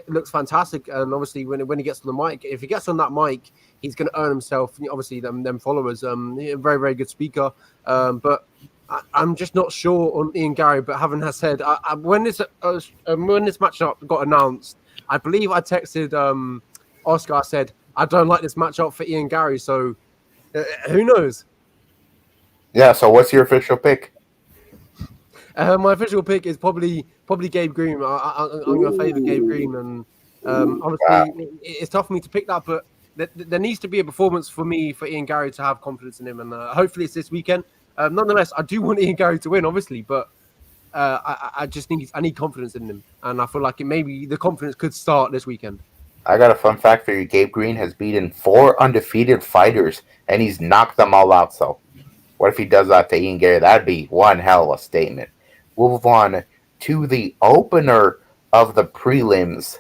looks fantastic. And obviously, when he gets on the mic, if he gets on that mic, he's going to earn himself obviously them followers. A very, very good speaker, but I'm just not sure on Ian Gary. But having said, when this matchup got announced, I believe I texted Oscar. I said I don't like this matchup for Ian Gary. So who knows? Yeah. So what's your official pick? My official pick is probably Gabe Green. I'm going to favour Gabe Green, and obviously it's tough for me to pick that, but there needs to be a performance for Ian Gary to have confidence in him, and hopefully it's this weekend. Nonetheless, I do want Ian Gary to win, obviously, but I need confidence in him, and I feel like maybe the confidence could start this weekend. I got a fun fact for you. Gabe Green has beaten 4 undefeated fighters, and he's knocked them all out. So what if he does that to Ian Gary? That'd be one hell of a statement. We'll move on to the opener of the prelims,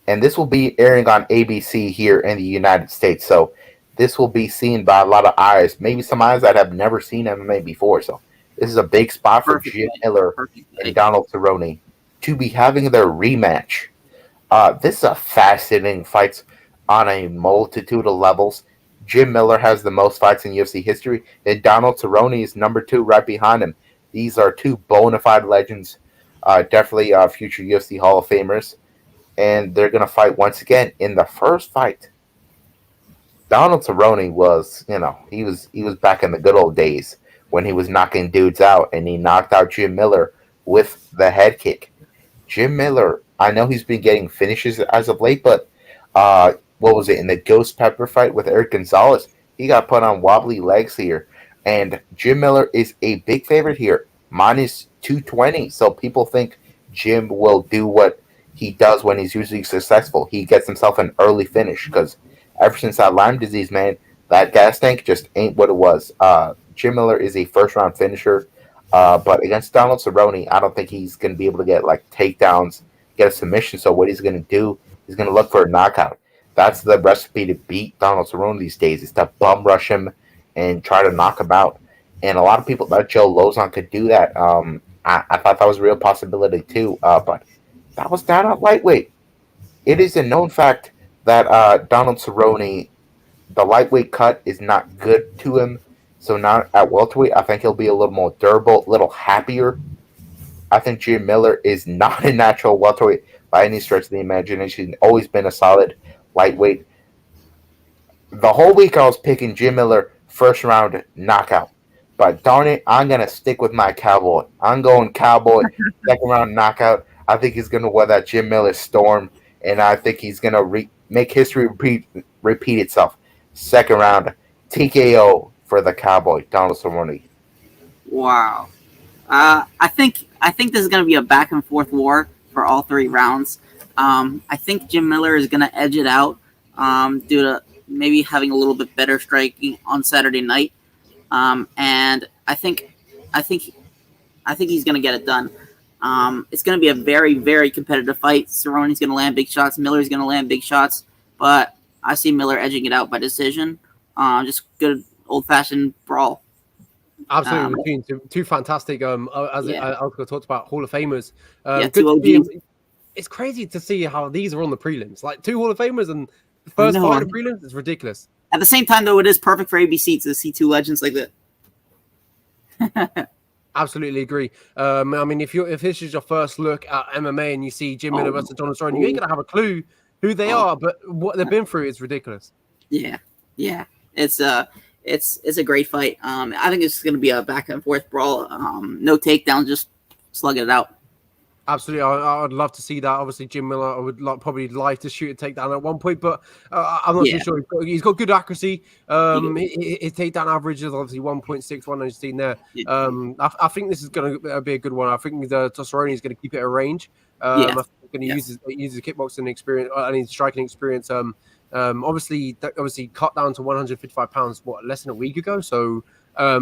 and this will be airing on ABC here in the United States. So this will be seen by a lot of eyes, maybe some eyes that have never seen MMA before. So this is a big spot for Jim Miller and Donald Cerrone to be having their rematch. This is a fascinating fight on a multitude of levels. Jim Miller has the most fights in UFC history, and Donald Cerrone is number 2 right behind him. These are 2 bona fide legends, definitely future UFC Hall of Famers, and they're going to fight once again. In the first fight, Donald Cerrone was, he was back in the good old days when he was knocking dudes out, and he knocked out Jim Miller with the head kick. Jim Miller, I know he's been getting finishes as of late, but what was it, in the Ghost Pepper fight with Eric Gonzalez, he got put on wobbly legs here. And Jim Miller is a big favorite here, minus 220. So people think Jim will do what he does when he's usually successful. He gets himself an early finish, because ever since that Lyme disease, man, that gas tank just ain't what it was. Jim Miller is a first-round finisher, but against Donald Cerrone, I don't think he's going to be able to get takedowns, get a submission. So what he's going to do, he's going to look for a knockout. That's the recipe to beat Donald Cerrone these days, is to bum rush him and try to knock him out. And a lot of people thought Joe Lozon could do that. I thought that was a real possibility too, but that was down at lightweight. It is a known fact that Donald Cerrone, the lightweight cut is not good to him. So now at welterweight, I think he'll be a little more durable, a little happier. I think Jim Miller is not a natural welterweight by any stretch of the imagination. He's always been a solid lightweight. The whole week I was picking Jim Miller first round knockout. But darn it, I'm going to stick with my Cowboy. I'm going Cowboy, second round knockout. I think he's going to weather that Jim Miller storm, and I think he's going to make history repeat itself. Second round, TKO for the Cowboy, Donald Cerrone. Wow. I think this is going to be a back and forth war for all 3 rounds. I think Jim Miller is going to edge it out due to maybe having a little bit better striking on Saturday night. And I think he's going to get it done. It's going to be a very, very competitive fight. Cerrone's going to land big shots. Miller's going to land big shots. But I see Miller edging it out by decision. Just good old-fashioned brawl. Absolutely, between two fantastic, as Alco talked about, Hall of Famers. Two OGs. It's crazy to see how these are on the prelims. 2 Hall of Famers and the first fight of prelims is ridiculous. At the same time, though, it is perfect for ABC to see 2 legends like that. Absolutely agree. I mean, if this is your first look at MMA and you see Jim Miller versus Donald Cerrone, you ain't gonna have a clue who they are, but what they've been through is ridiculous. Yeah. It's a great fight. I think it's gonna be a back and forth brawl. No takedowns, just slugging it out. Absolutely, I'd love to see that. Obviously, Jim Miller, I would probably like to shoot a takedown at one point, but I'm not too sure. He's got good accuracy. His takedown average is obviously 1.61. I've seen there. I think this is going to be a good one. I think Cerrone is going to keep it at range. I think he's going to use his kickboxing experience and his striking experience. Obviously cut down to 155 pounds. Less than a week ago. So it'd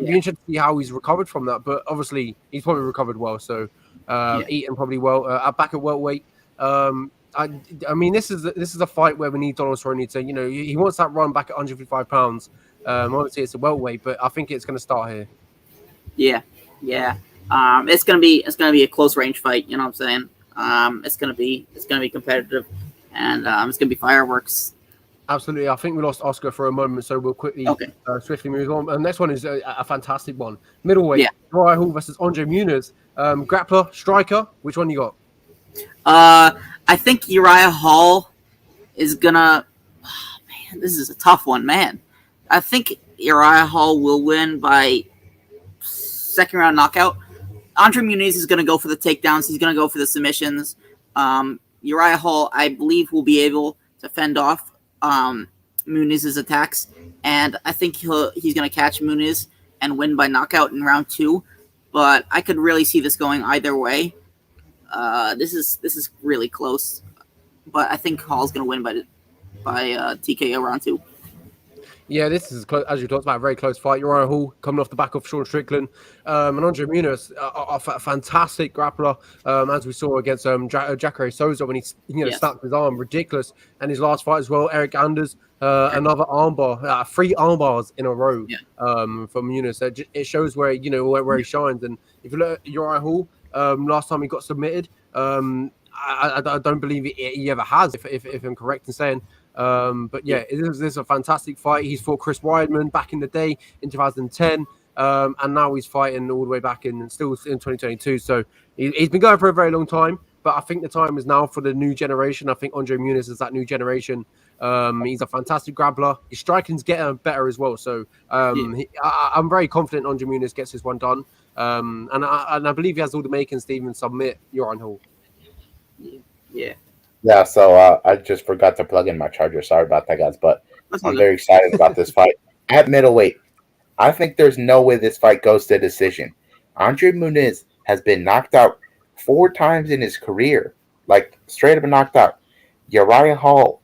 be interesting to see how he's recovered from that. But obviously, he's probably recovered well. So. Eating probably well back at welterweight. I mean, this is a fight where we need Donald Cerrone to, he wants that run back at 155 pounds. Obviously, it's a welterweight, but I think it's going to start here. Yeah. It's gonna be a close range fight. You know what I'm saying? It's gonna be competitive, and it's gonna be fireworks. Absolutely. I think we lost Oscar for a moment, so we'll quickly swiftly move on. And next one is a fantastic one. Middleweight, Uriah Hall versus Andre Muniz. Grappler, striker, which one you got? I think Uriah Hall is gonna. Oh, man, this is a tough one, man. I think Uriah Hall will win by second round knockout. Andre Muniz is gonna go for the takedowns. He's gonna go for the submissions. Uriah Hall, I believe, will be able to fend off Muniz's attacks, and I think he's gonna catch Muniz and win by knockout in round 2. But I could really see this going either way. This is really close, but I think Hall's gonna win by TKO round 2. Yeah, this is, as you talked about, a very close fight. Uriah Hall coming off the back of Sean Strickland. And Andre Muniz, a fantastic grappler, as we saw against Jacare Souza when he snapped his arm. Ridiculous. And his last fight as well, Eric Anders, another armbar, 3 armbars in a row from Muniz. So it shows where he shines. And if you look at Uriah Hall, last time he got submitted, I don't believe he ever has, if I'm correct in saying. But yeah, this is a fantastic fight. He's fought Chris Weidman back in the day in 2010, and now he's fighting all the way back still in 2022. So he's been going for a very long time, but I think the time is now for the new generation. I think Andre Muniz is that new generation. He's a fantastic grappler. His striking's getting better as well. So I'm very confident Andre Muniz gets this one done. And I believe he has all the makings to even submit Uriah Hall. Yeah, so I just forgot to plug in my charger. Sorry about that, guys, but I'm very excited about this fight. At middleweight, I think there's no way this fight goes to decision. Andre Muniz has been knocked out 4 times in his career, like straight up knocked out. Uriah Hall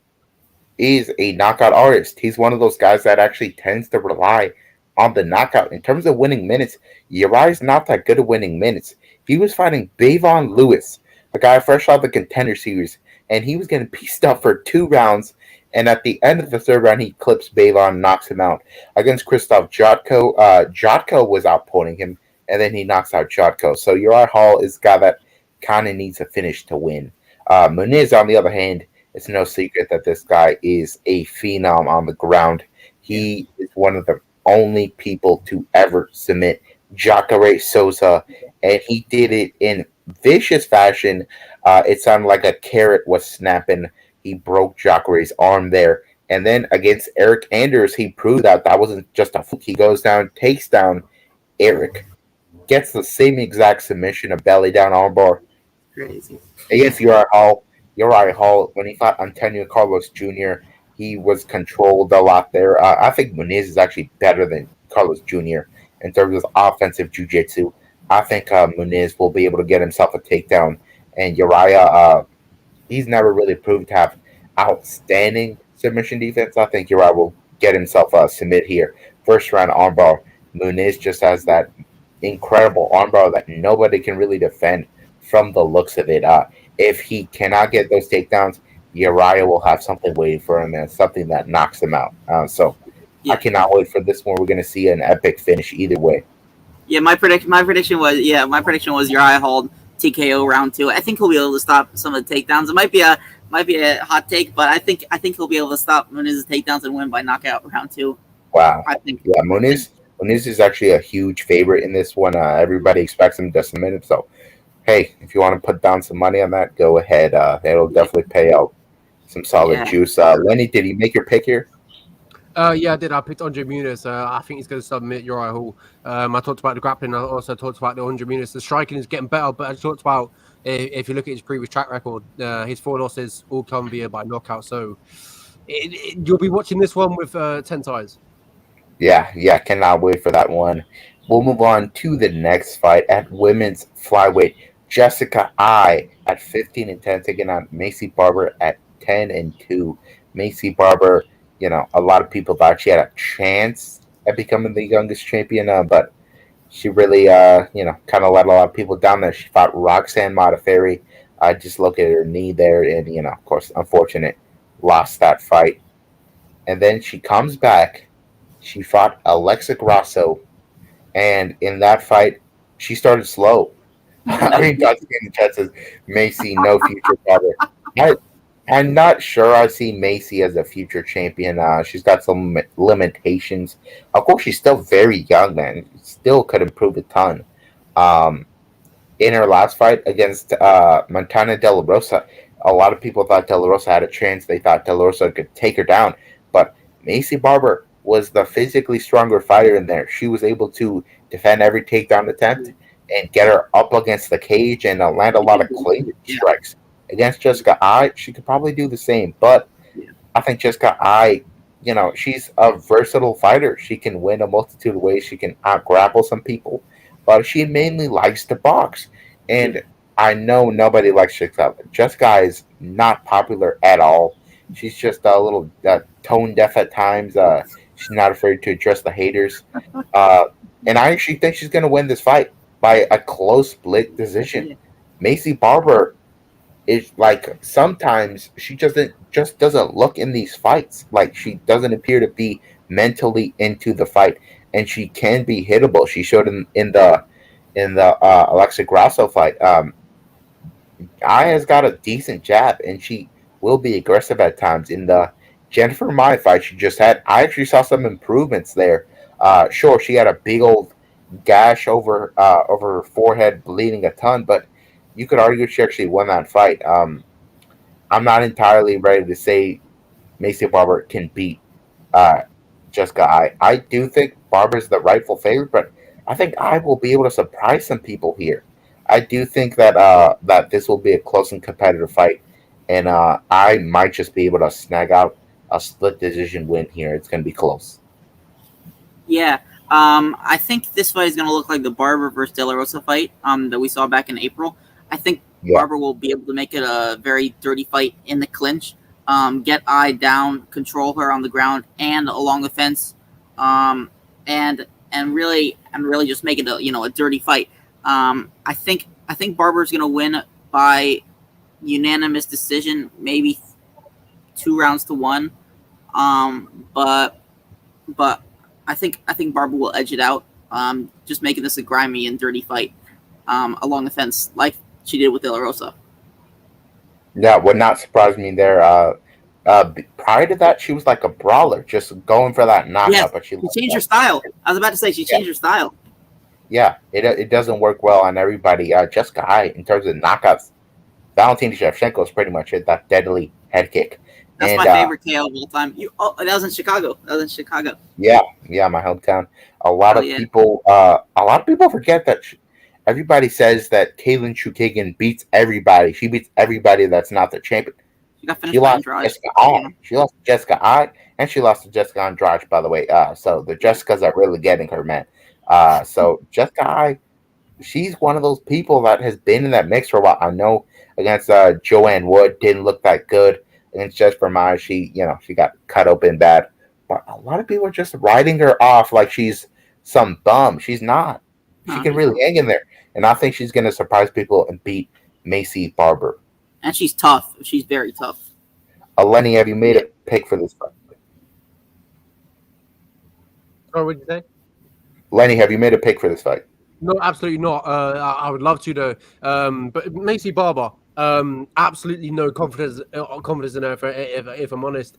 is a knockout artist. He's one of those guys that actually tends to rely on the knockout. In terms of winning minutes, Uriah's not that good at winning minutes. He was fighting Bavon Lewis, a guy fresh out of the Contender Series, and he was getting pieced up for 2 rounds, and at the end of the 3rd round, he clips Bavon, knocks him out. Against Krzysztof Jotko, Jotko was outpointing him, and then he knocks out Jotko. So Uriah Hall is a guy that kind of needs a finish to win. Muniz, on the other hand, it's no secret that this guy is a phenom on the ground. He is one of the only people to ever submit Jacare Souza, and he did it in vicious fashion. It sounded like a carrot was snapping. He broke Jacare's arm there. And then against Eric Anders, he proved that wasn't just a fluke. He goes down, takes down Eric, gets the same exact submission, a belly down armbar. Crazy. Against Uriah Hall, when he fought Antonio Carlos Jr., he was controlled a lot there. I think Muniz is actually better than Carlos Jr. in terms of offensive jiu-jitsu. I think Muniz will be able to get himself a takedown. And Uriah, he's never really proved to have outstanding submission defense. I think Uriah will get himself a submit here. 1st round armbar. Muniz just has that incredible armbar that nobody can really defend from the looks of it. If he cannot get those takedowns, Uriah will have something waiting for him, and something that knocks him out. I cannot wait for this one. We're going to see an epic finish either way. Yeah, my prediction was Uriah Hall TKO round 2. I think he'll be able to stop some of the takedowns. It might be a hot take, but I think he'll be able to stop Muniz's takedowns and win by knockout round 2. Wow. I think. Yeah, Muniz is actually a huge favorite in this one. Everybody expects him to submit him. So, hey, if you want to put down some money on that, go ahead. It'll definitely pay out some solid juice. Lenny, did you make your pick here? Yeah, I did. I picked Andre Muniz. I think he's going to submit Uriah Hall. I talked about the grappling. I also talked about the Andre Muniz. The striking is getting better, but I talked about, if you look at his previous track record, his 4 losses all come via by knockout. So you'll be watching this one with 10 ties. Yeah, cannot wait for that one. We'll move on to the next fight at women's flyweight. Jessica I at 15-10 taking on Macy Barber at 10-2. Macy Barber, a lot of people thought she had a chance at becoming the youngest champion, but she really, kind of let a lot of people down there. She fought Roxanne Modafferi I just look at her knee there, and of course, unfortunate, lost that fight. And then she comes back. She fought Alexa Grasso, and in that fight, she started slow. I mean, Dustin in the chat says Macy, no future fighter. I'm not sure I see Macy as a future champion. She's got some limitations. Of course, she's still very young, man. Still could improve a ton. In her last fight against Montana De La Rosa, a lot of people thought De La Rosa had a chance. They thought De La Rosa could take her down. But Macy Barber was the physically stronger fighter in there. She was able to defend every takedown attempt and get her up against the cage and land a lot of clean strikes. Against Jessica Ai, she could probably do the same. But I think Jessica Ai, she's a versatile fighter. She can win a multitude of ways. She can out-grapple some people. But she mainly likes to box. And I know nobody likes Jessica. Jessica is not popular at all. She's just a little tone deaf at times. She's not afraid to address the haters. And I actually think she's going to win this fight by a close split decision. Macy Barber is like, sometimes she just doesn't look in these fights. Like, she doesn't appear to be mentally into the fight. And she can be hittable. She showed in the Alexa Grasso fight. Ai has got a decent jab, and she will be aggressive at times. In the Jennifer Mai fight she just had, I actually saw some improvements there. Sure, she had a big old gash over her forehead, bleeding a ton, but you could argue she actually won that fight. I'm not entirely ready to say Macy Barber can beat Jessica Ai. I do think Barber's the rightful favorite, but I think Ai will be able to surprise some people here. I do think that that this will be a close and competitive fight, and I might just be able to snag out a split decision win here. It's going to be close. Yeah, I think this fight is going to look like the Barber versus De La Rosa fight that we saw back in April. I think Barber will be able to make it a very dirty fight in the clinch, get Ai down, control her on the ground and along the fence, and really just make it a dirty fight. I think Barber's going to win by unanimous decision, maybe 2 rounds to 1. But I think Barber will edge it out, just making this a grimy and dirty fight along the fence, like she did with De La Rosa. Yeah, would not surprise me there. Prior to that, she was like a brawler, just going for that knockout. Yes, but she changed her style. I was about to say she changed her style. Yeah, it doesn't work well on everybody. Jessica Ai, in terms of knockouts, Valentina Shevchenko is pretty much that deadly head kick. That's my favorite KO of all time. That was in Chicago. Yeah, my hometown. A lot of people forget that everybody says that Katlyn Chookagian beats everybody. She beats everybody that's not the champion. She lost to Jessica Ai. She lost to Jessica Ai, and she lost to Jessica Andrade, by the way. So the Jessicas are really getting her, man. So Jessica Ai, she's one of those people that has been in that mix for a while. I know against Joanne Wood didn't look that good. Against Jennifer Mai, she got cut open bad. But a lot of people are just writing her off like she's some bum. She's not. She can really hang in there. And I think she's going to surprise people and beat Macy Barber. And she's tough. She's very tough. Lenny, have you made a pick for this fight? Sorry, what did you say? Lenny, have you made a pick for this fight? No, absolutely not. I would love to, though. But Macy Barber, absolutely no confidence in her, if I'm honest.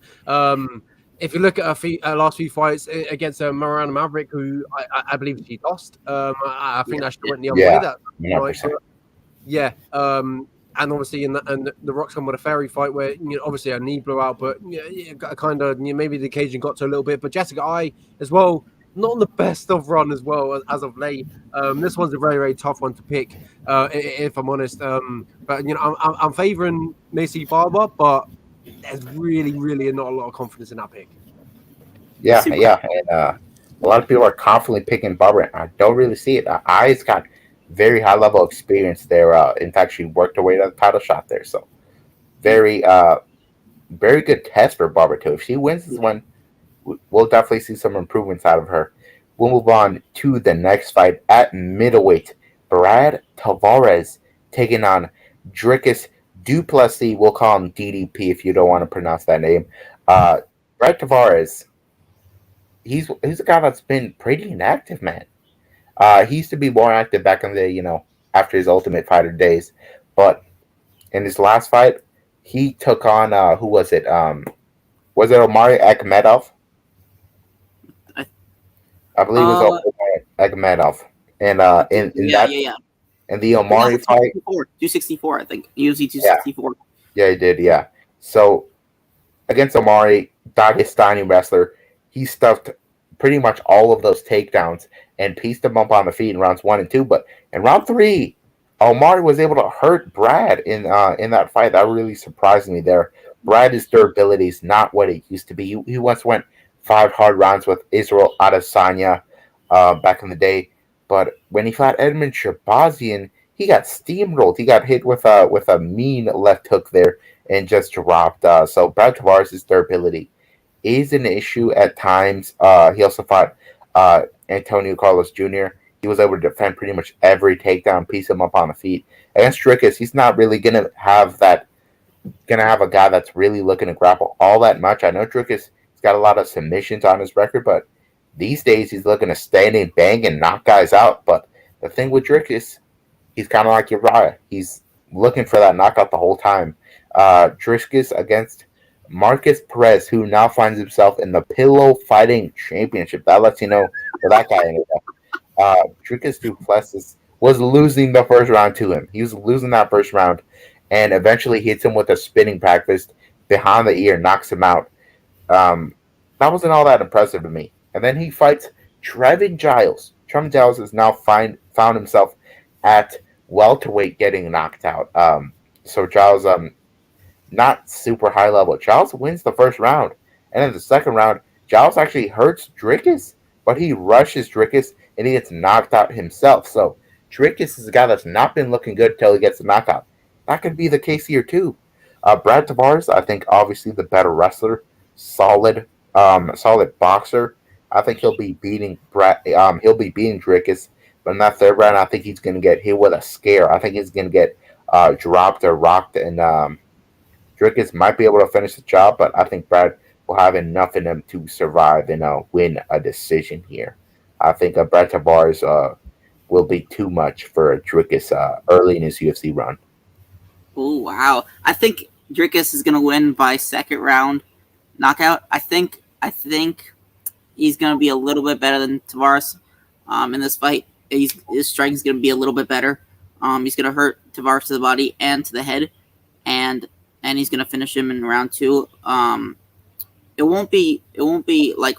If you look at her last few fights against Miranda Maverick, who I believe she lost, I think that she went the other way. That night. And obviously in the Roxanne Modafferi fight, where obviously her knee blew out, but kind of maybe the occasion got to a little bit. But Jessica Ai as well, not on the best of run as well as of late. This one's a very, very tough one to pick, if I'm honest. But I'm favoring Macy Barber, but there's really, really not a lot of confidence in that pick. Yeah, and a lot of people are confidently picking Barber. I don't really see it. Ai's got very high level experience there. In fact, she worked her way to the title shot there. So very good test for Barber too. If she wins this one, we'll definitely see some improvements out of her. We'll move on to the next fight at middleweight. Brad Tavares taking on Dracus Duplessy, we'll call him DDP if you don't want to pronounce that name. Brett Tavares, he's a guy that's been pretty inactive, man. He used to be more active back in the day, after his Ultimate Fighter days. But in his last fight, he took on, who was it? Was it Omari Akhmedov? I believe it was Omari Akhmedov. And in the Omari fight, 264, I think. UFC 264. Yeah, he did, yeah. So against Omari, Dagestani wrestler, he stuffed pretty much all of those takedowns and pieced him up on the feet in rounds 1 and 2. But in round 3, Omari was able to hurt Brad in that fight. That really surprised me there. Brad's durability is not what it used to be. He once went 5 hard rounds with Israel Adesanya back in the day. But when he fought Edmund Shabazian, he got steamrolled. He got hit with a mean left hook there and just dropped. So Brad Tavares' durability is an issue at times. He also fought Antonio Carlos Jr. He was able to defend pretty much every takedown, piece him up on the feet. Against Dracus, he's not really gonna have a guy that's really looking to grapple all that much. I know Dracus has got a lot of submissions on his record, but these days he's looking to stand and bang and knock guys out. But the thing with Dracus, he's kind of like Uriah. He's looking for that knockout the whole time. Dracus against Marcus Perez, who now finds himself in the Pillow Fighting Championship. That lets you know where that guy ended up. Dracus Duplessis was losing the first round to him. He was losing that first round, and eventually hits him with a spinning back fist behind the ear, knocks him out. That wasn't all that impressive to me. And then he fights Trevin Giles. Trevin Giles has now found himself at welterweight getting knocked out. So Giles, not super high level. Giles wins the first round. And in the second round, Giles actually hurts Dracus, but he rushes Dracus and he gets knocked out himself. So Dracus is a guy that's not been looking good until he gets the knockout. That could be the case here too. Brad Tavares, I think obviously the better wrestler, solid boxer. I think he'll be beating Dracus, but in that third round, I think he's going to get hit with a scare. I think he's going to get dropped or rocked, and Dracus might be able to finish the job, but I think Brad will have enough in him to survive and win a decision here. I think Brad Tavares will be too much for Dracus early in his UFC run. Oh, wow. I think Dracus is going to win by second round knockout. I think he's going to be a little bit better than Tavares in this fight. His striking is going to be a little bit better. He's going to hurt Tavares to the body and to the head, and he's going to finish him in round 2. It won't be like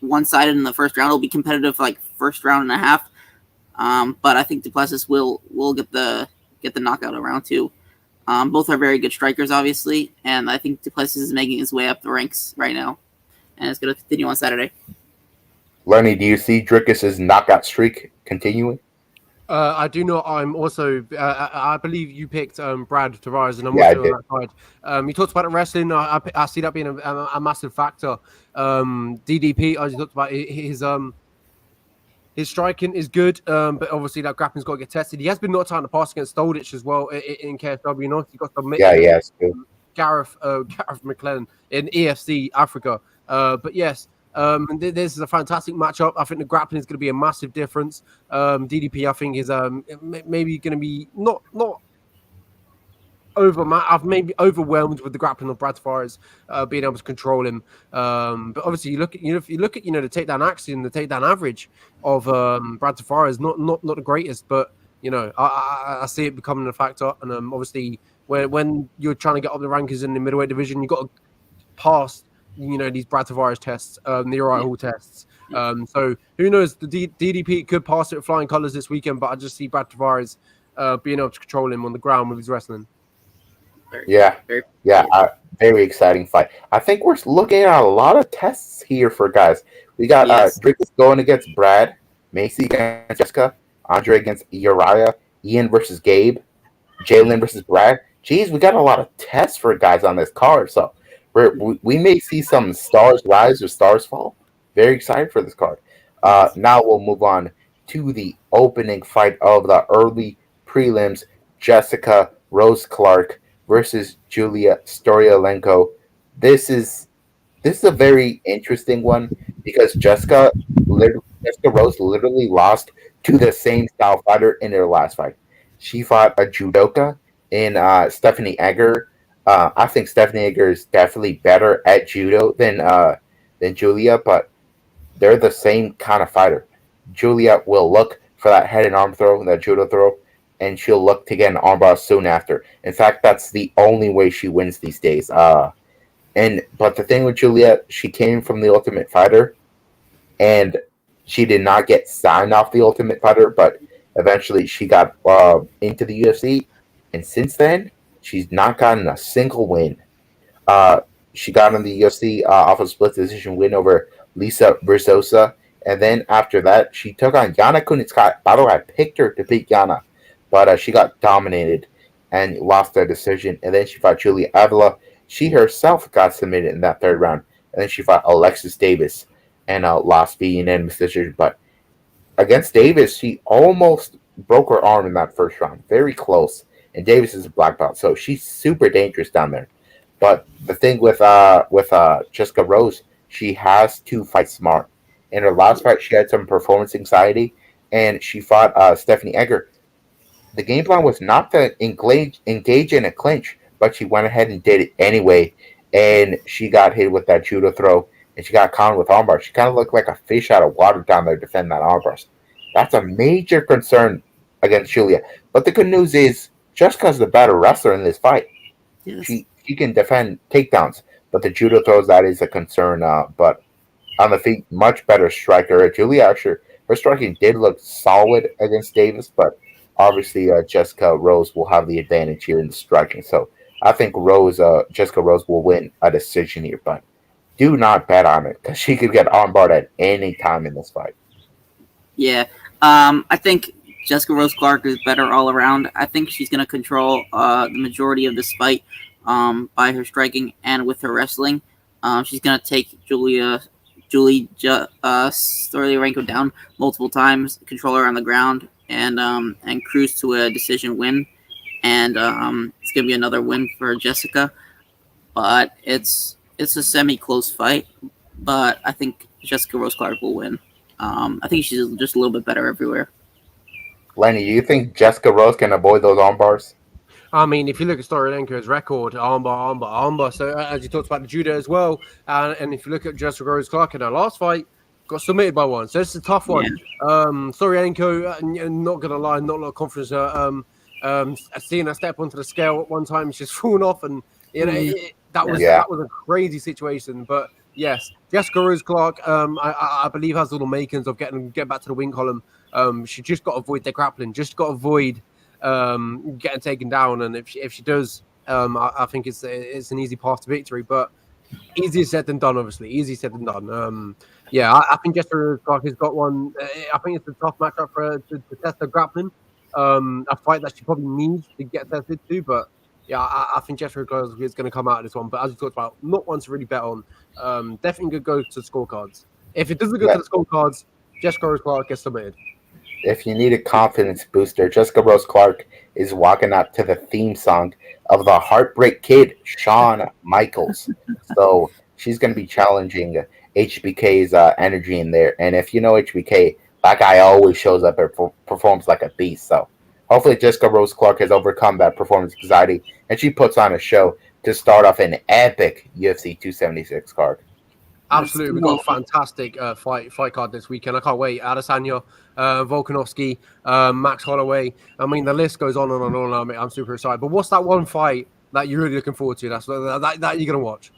one-sided in the first round. It'll be competitive like first round and a half. But I think Duplessis will get the knockout in round 2. Both are very good strikers, obviously, and I think Duplessis is making his way up the ranks right now, and it's going to continue on Saturday. Lenny, do you see Dracus' knockout streak continuing? I do not. I'm also. I believe you picked Brad Tavares, and I'm also on that side. You talked about the wrestling. I see that being a massive factor. DDP, as you talked about, his striking is good, but obviously that grappling's got to get tested. He has been knocked out in the past against Stoldich as well in KSW. You know, he got some Gareth McClellan in EFC Africa. But yes, this is a fantastic matchup. I think the grappling is going to be a massive difference. DDP, I think, is maybe going to be not I've maybe overwhelmed with the grappling of Brad Tavares, being able to control him. But obviously, if you look at the takedown action, the takedown average of Brad Tavares, not the greatest, but I see it becoming a factor. And obviously, when you're trying to get up the rankings in the middleweight division, you've got to pass these Brad Tavares tests, the Uriah Hall tests. So who knows? The DDP could pass it with flying colors this weekend, but I just see Brad Tavares being able to control him on the ground with his wrestling. Very exciting fight. I think we're looking at a lot of tests here for guys. We got Dracus going against Brad, Macy against Jessica, Andre against Uriah, Ian versus Gabe, Jalen versus Brad. Jeez, we got a lot of tests for guys on this card. So we may see some stars rise or stars fall. Very excited for this card. Now we'll move on to the opening fight of the early prelims. Jessica Rose Clark versus Julia Storia Lenko. This is a very interesting one because Jessica Rose literally lost to the same style fighter in their last fight. She fought a judoka in Stephanie Egger. I think Stephanie Egger is definitely better at judo than Julia, but they're the same kind of fighter. Julia will look for that head and arm throw, that judo throw, and she'll look to get an armbar soon after. In fact, that's the only way she wins these days. But the thing with Julia, she came from the Ultimate Fighter, and she did not get signed off the Ultimate Fighter, but eventually she got into the UFC, and since then she's not gotten a single win. She got in the UFC off a split decision win over Lisa Verzosa, and then after that she took on Yana Kunitskaya. By the way, I picked her to beat Yana, but she got dominated and lost that decision. And then she fought Julia Avila. She herself got submitted in that third round, and then she fought Alexis Davis and lost via unanimous decision. But against Davis, she almost broke her arm in that first round. Very close. And Davis is a black belt, so she's super dangerous down there. But the thing with Jessica Rose, she has to fight smart. In her last fight, she had some performance anxiety, and she fought Stephanie Egger. The game plan was not to engage in a clinch, but she went ahead and did it anyway, and she got hit with that judo throw, and she got caught with armbar. She kind of looked like a fish out of water down there defending that armbar. That's a major concern against Julia. But the good news is, Jessica's the better wrestler in this fight. Yes. She can defend takedowns, but the judo throws, that is a concern. But on the feet, much better striker. Julia, actually, her striking did look solid against Davis, but obviously Jessica Rose will have the advantage here in the striking. So I think Jessica Rose will win a decision here, but do not bet on it because she could get armbarred at any time in this fight. Yeah, I think Jessica Rose Clark is better all around. I think she's going to control the majority of this fight by her striking and with her wrestling. She's going to take Julie Stoliarenko down multiple times, control her on the ground, and cruise to a decision win. And it's going to be another win for Jessica. But it's a semi-close fight. But I think Jessica Rose Clark will win. I think she's just a little bit better everywhere. Lenny, do you think Jessica Rose can avoid those arm bars? I mean, if you look at Stoliarenko's record, armbar. So as you talked about the judo as well, and if you look at Jessica Rose Clark in her last fight, got submitted by one. So it's a tough one. Yeah. Stoliarenko, not gonna lie, not a lot of confidence. Seeing her step onto the scale at one time, she's fallen off, and that was a crazy situation. But yes, Jessica Rose Clark, I believe has all the makings of getting back to the win column. She just got to avoid the grappling, just got to avoid getting taken down, and if she does, I think it's an easy path to victory. But easier said than done, obviously. Easier said than done. I think Jessica Clark has got one. I think it's a tough matchup for her to test her grappling. A fight that she probably needs to get tested to, but yeah, I think Jessica Clark is going to come out of this one. But as we talked about, not one to really bet on. Definitely going to go to the scorecards. If it doesn't go to the scorecards, Jessica Rose Clark gets submitted. If you need a confidence booster, Jessica Rose Clark is walking out to the theme song of the Heartbreak Kid, Shawn Michaels. So she's going to be challenging HBK's energy in there. And if you know HBK, that guy always shows up and performs like a beast. So hopefully Jessica Rose Clark has overcome that performance anxiety, and she puts on a show to start off an epic UFC 276 card. Absolutely, we've got a fantastic fight card this weekend. I can't wait. Adesanya, Volkanovski, Max Holloway. I mean, the list goes on and on and on. I'm super excited. But what's that one fight that you're really looking forward to? That you're gonna watch?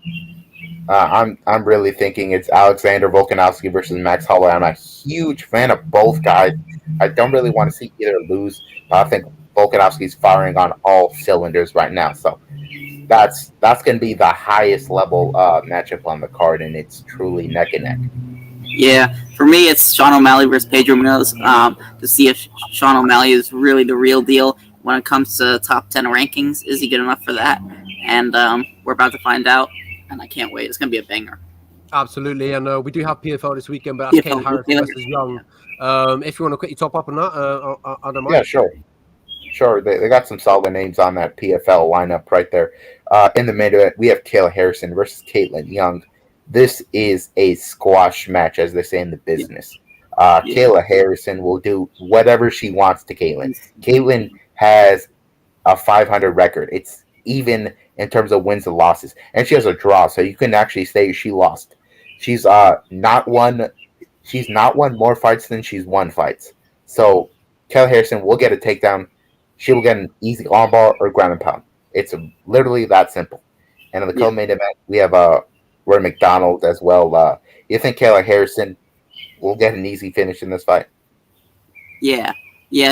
I'm really thinking it's Alexander Volkanovski versus Max Holloway. I'm a huge fan of both guys. I don't really want to see either lose. But I think Volkanovski's firing on all cylinders right now. So that's going to be the highest level matchup on the card, and it's truly neck and neck. Yeah, for me, it's Sean O'Malley versus Pedro Munoz to see if Sean O'Malley is really the real deal when it comes to top 10 rankings. Is he good enough for that? And we're about to find out, and I can't wait. It's going to be a banger. Absolutely, and we do have PFL this weekend, but that's Kelleher versus Young. If you want to quickly top up on that, I don't mind. Yeah, sure. Sure, they got some solid names on that PFL lineup right there. In the middle, we have Kelleher versus Caitlin Young. This is a squash match, as they say in the business. Kelleher will do whatever she wants to Caitlin. Caitlin has a 500 record. It's even in terms of wins and losses, and she has a draw, so you can actually say she lost. She's not won. She's not won more fights than she's won fights. So Kelleher will get a takedown. She will get an easy armbar or ground and pound. It's literally that simple. And in the co-main event, we have Roy McDonald as well. You think Kelleher will get an easy finish in this fight? Yeah,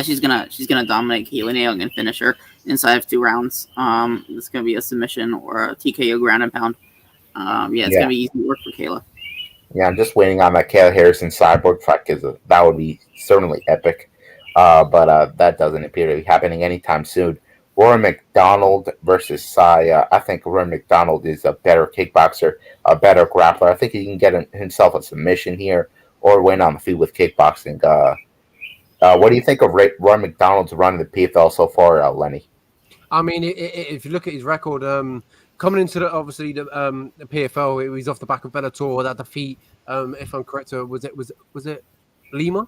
she's gonna dominate Caitlin Young and finish her inside of 2 rounds. It's gonna be a submission or a TKO ground and pound. It's gonna be easy work for Kayla. Yeah, I'm just waiting on that Kelleher Cyborg fight because that would be certainly epic. But that doesn't appear to be happening anytime soon. Roy McDonald versus Saya. I think Roy McDonald is a better kickboxer, a better grappler. I think he can get himself a submission here or win on the feet with kickboxing. What do you think of Roy McDonald's run in the PFL so far, Lenny? I mean, if you look at his record, coming into the PFL, he's off the back of Bellator. That defeat, if I'm correct, was it Lima?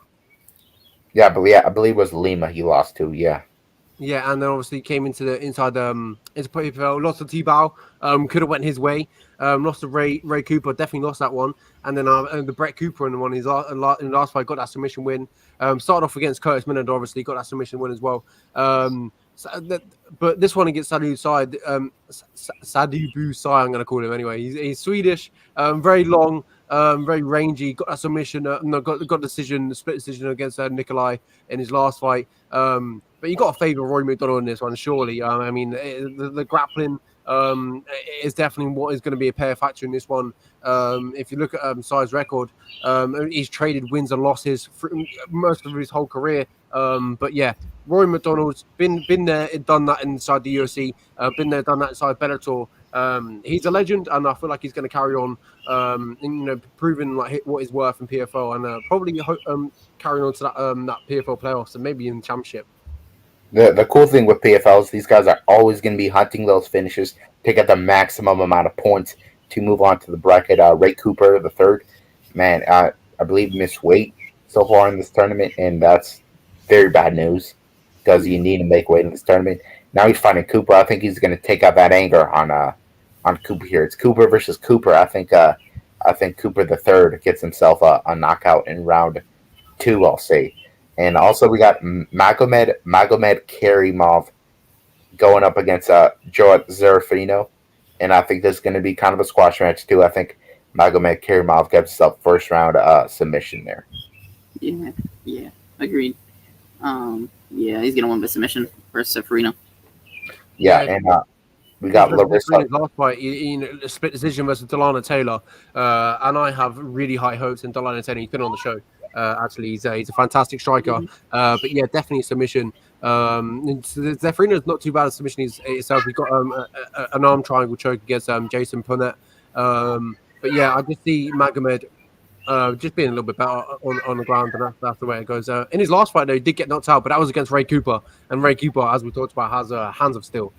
Yeah, I believe it was Lima he lost to. Yeah. Yeah, and then obviously came into PFL, lost to T-Bow, could have went his way, lost to Ray Cooper, definitely lost that one, and then the Brett Cooper in the one in the last fight got that submission win. Started off against Curtis Minard, obviously got that submission win as well. But this one against Sadibou Sai, I'm going to call him anyway. He's Swedish, very long, very rangy. Got a submission, got decision, split decision against Nikolai in his last fight. But you got to favour Roy McDonald in this one, surely. I mean, the grappling is definitely what is going to be a pair factor in this one. If you look at Sai's record, he's traded wins and losses for most of his whole career. But yeah, Roy McDonald's been there, done that inside the UFC, been there, done that inside Bellator. He's a legend, and I feel like he's going to carry on, proving like what he's worth in PFL, and probably carrying on to that PFL playoffs and maybe in the championship. The cool thing with PFL is these guys are always going to be hunting those finishes to get the maximum amount of points to move on to the bracket. Ray Cooper, the third, man, I believe missed weight so far in this tournament, and that's very bad news because you need to make weight in this tournament. Now he's fighting Cooper. I think he's going to take out that anger on Cooper here. It's Cooper versus Cooper. I think Cooper the third gets himself a knockout in round 2, I'll say. And also we got Magomed Karimov going up against Joe Zarafino. And I think this is going to be kind of a squash match too. I think Magomed Karimov gets himself first round submission there. Yeah, agreed. He's going to win by submission versus Zarafino. Yeah, and we got Larissa. Last fight, split decision versus Delana Taylor. And I have really high hopes in Delana Taylor. He's been on the show. Actually, he's a fantastic striker. But yeah, definitely a submission. Zarafino's not too bad a submission itself. He got an arm triangle choke against Jason Punnett. But yeah, I just see Magomed just being a little bit better on the ground, and that's the way it goes. In his last fight, though, he did get knocked out, but that was against Ray Cooper. And Ray Cooper, as we talked about, has hands of steel.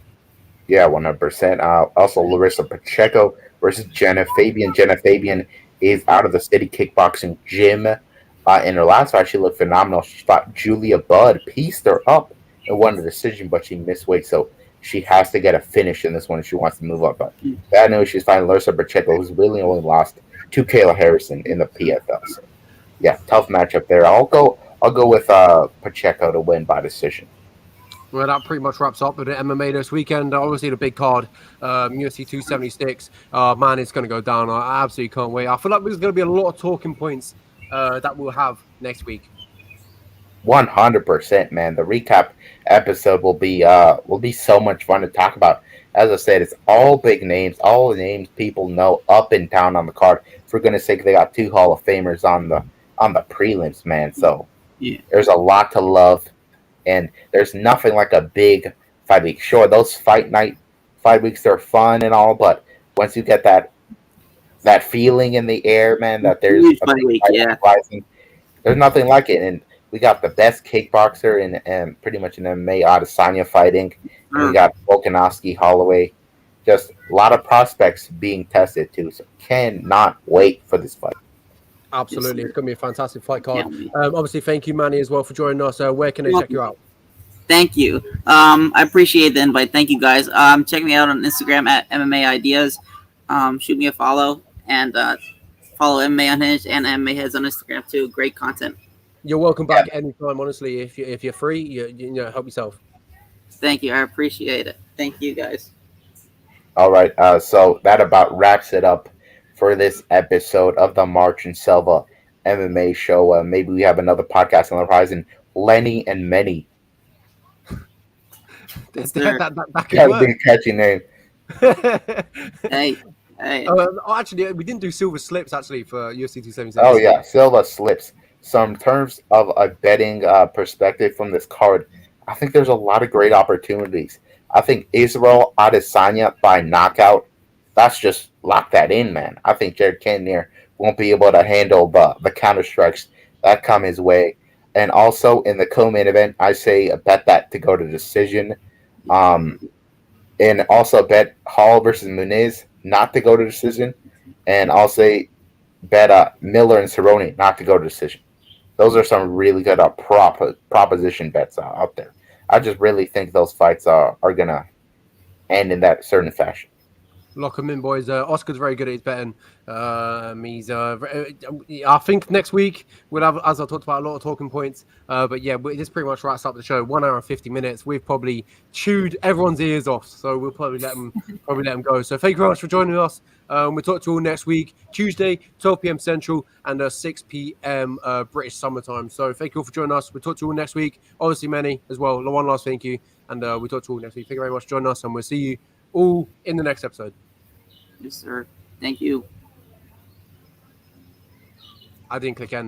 Yeah, 100%. Also, Larissa Pacheco versus Jenna Fabian. Jenna Fabian is out of the City Kickboxing Gym. In her last fight, she looked phenomenal. She fought Julia Budd, pieced her up and won the decision, but she missed weight, so she has to get a finish in this one if she wants to move up. But bad news, she's fighting Larissa Pacheco, who's really only lost to Kayla Harrison in the PFL. So, yeah, tough matchup there. I'll go with Pacheco to win by decision. Well, that pretty much wraps up with the MMA this weekend. Obviously, the big card, UFC 276. Man, it's going to go down. I absolutely can't wait. I feel like there's going to be a lot of talking points that we'll have next week. 100%, man. The recap episode will be so much fun to talk about. As I said, it's all big names, all the names people know up and down on the card. For goodness sake, they got 2 Hall of Famers on the prelims, man. So there's a lot to love, and there's nothing like a big fight week. Sure, those fight weeks are fun and all, but once you get that feeling in the air, man, that there's a big fight rising, there's nothing like it. And We got the best kickboxer in pretty much in MMA, Adesanya fighting. And we got Volkanovski, Holloway. Just a lot of prospects being tested too. So cannot wait for this fight. Absolutely. Yes, It's going to be a fantastic fight card. Can't wait. Obviously, thank you, Manny, as well, for joining us. Where can they check you out? Thank you. I appreciate the invite. Thank you, guys. Check me out on Instagram at MMA Ideas. Shoot me a follow and follow MMA Unhinged and MMA Heads on Instagram too. Great content. You're welcome back anytime, honestly. If you're free, you know, help yourself. Thank you. I appreciate it. Thank you, guys. All right. So that about wraps it up for this episode of the March and Silva MMA show. Maybe we have another podcast on the horizon. Lenny and Many. That could That work. would be a catchy name. Hey. Actually, we didn't do Silver Slips actually for UFC 277. Oh yeah, Silva slips. So in terms of a betting perspective from this card, I think there's a lot of great opportunities. I think Israel Adesanya by knockout. That's just lock that in, man. I think Jared Cannonier won't be able to handle the counter strikes that come his way. And also in the co-main event, I say bet that to go to decision. And also bet Hall versus Muniz not to go to decision. And I'll say bet Miller and Cerrone not to go to decision. Those are some really good proposition bets out there. I just really think those fights are going to end in that certain fashion. Lock them in, boys. Oscar's very good at his betting. I think next week we'll have, as I talked about, a lot of talking points. But yeah, this pretty much wraps up the show. 1 hour and 50 minutes. We've probably chewed everyone's ears off, so we'll probably let them go. So thank you very much for joining us. We'll talk to you all next week, Tuesday, 12 p.m. Central and 6 p.m. British summertime. So thank you all for joining us. We'll talk to you all next week. Obviously, Manny as well. One last thank you, and we'll talk to you all next week. Thank you very much for joining us, and we'll see you all in the next episode. Yes, sir. Thank you. I didn't click end.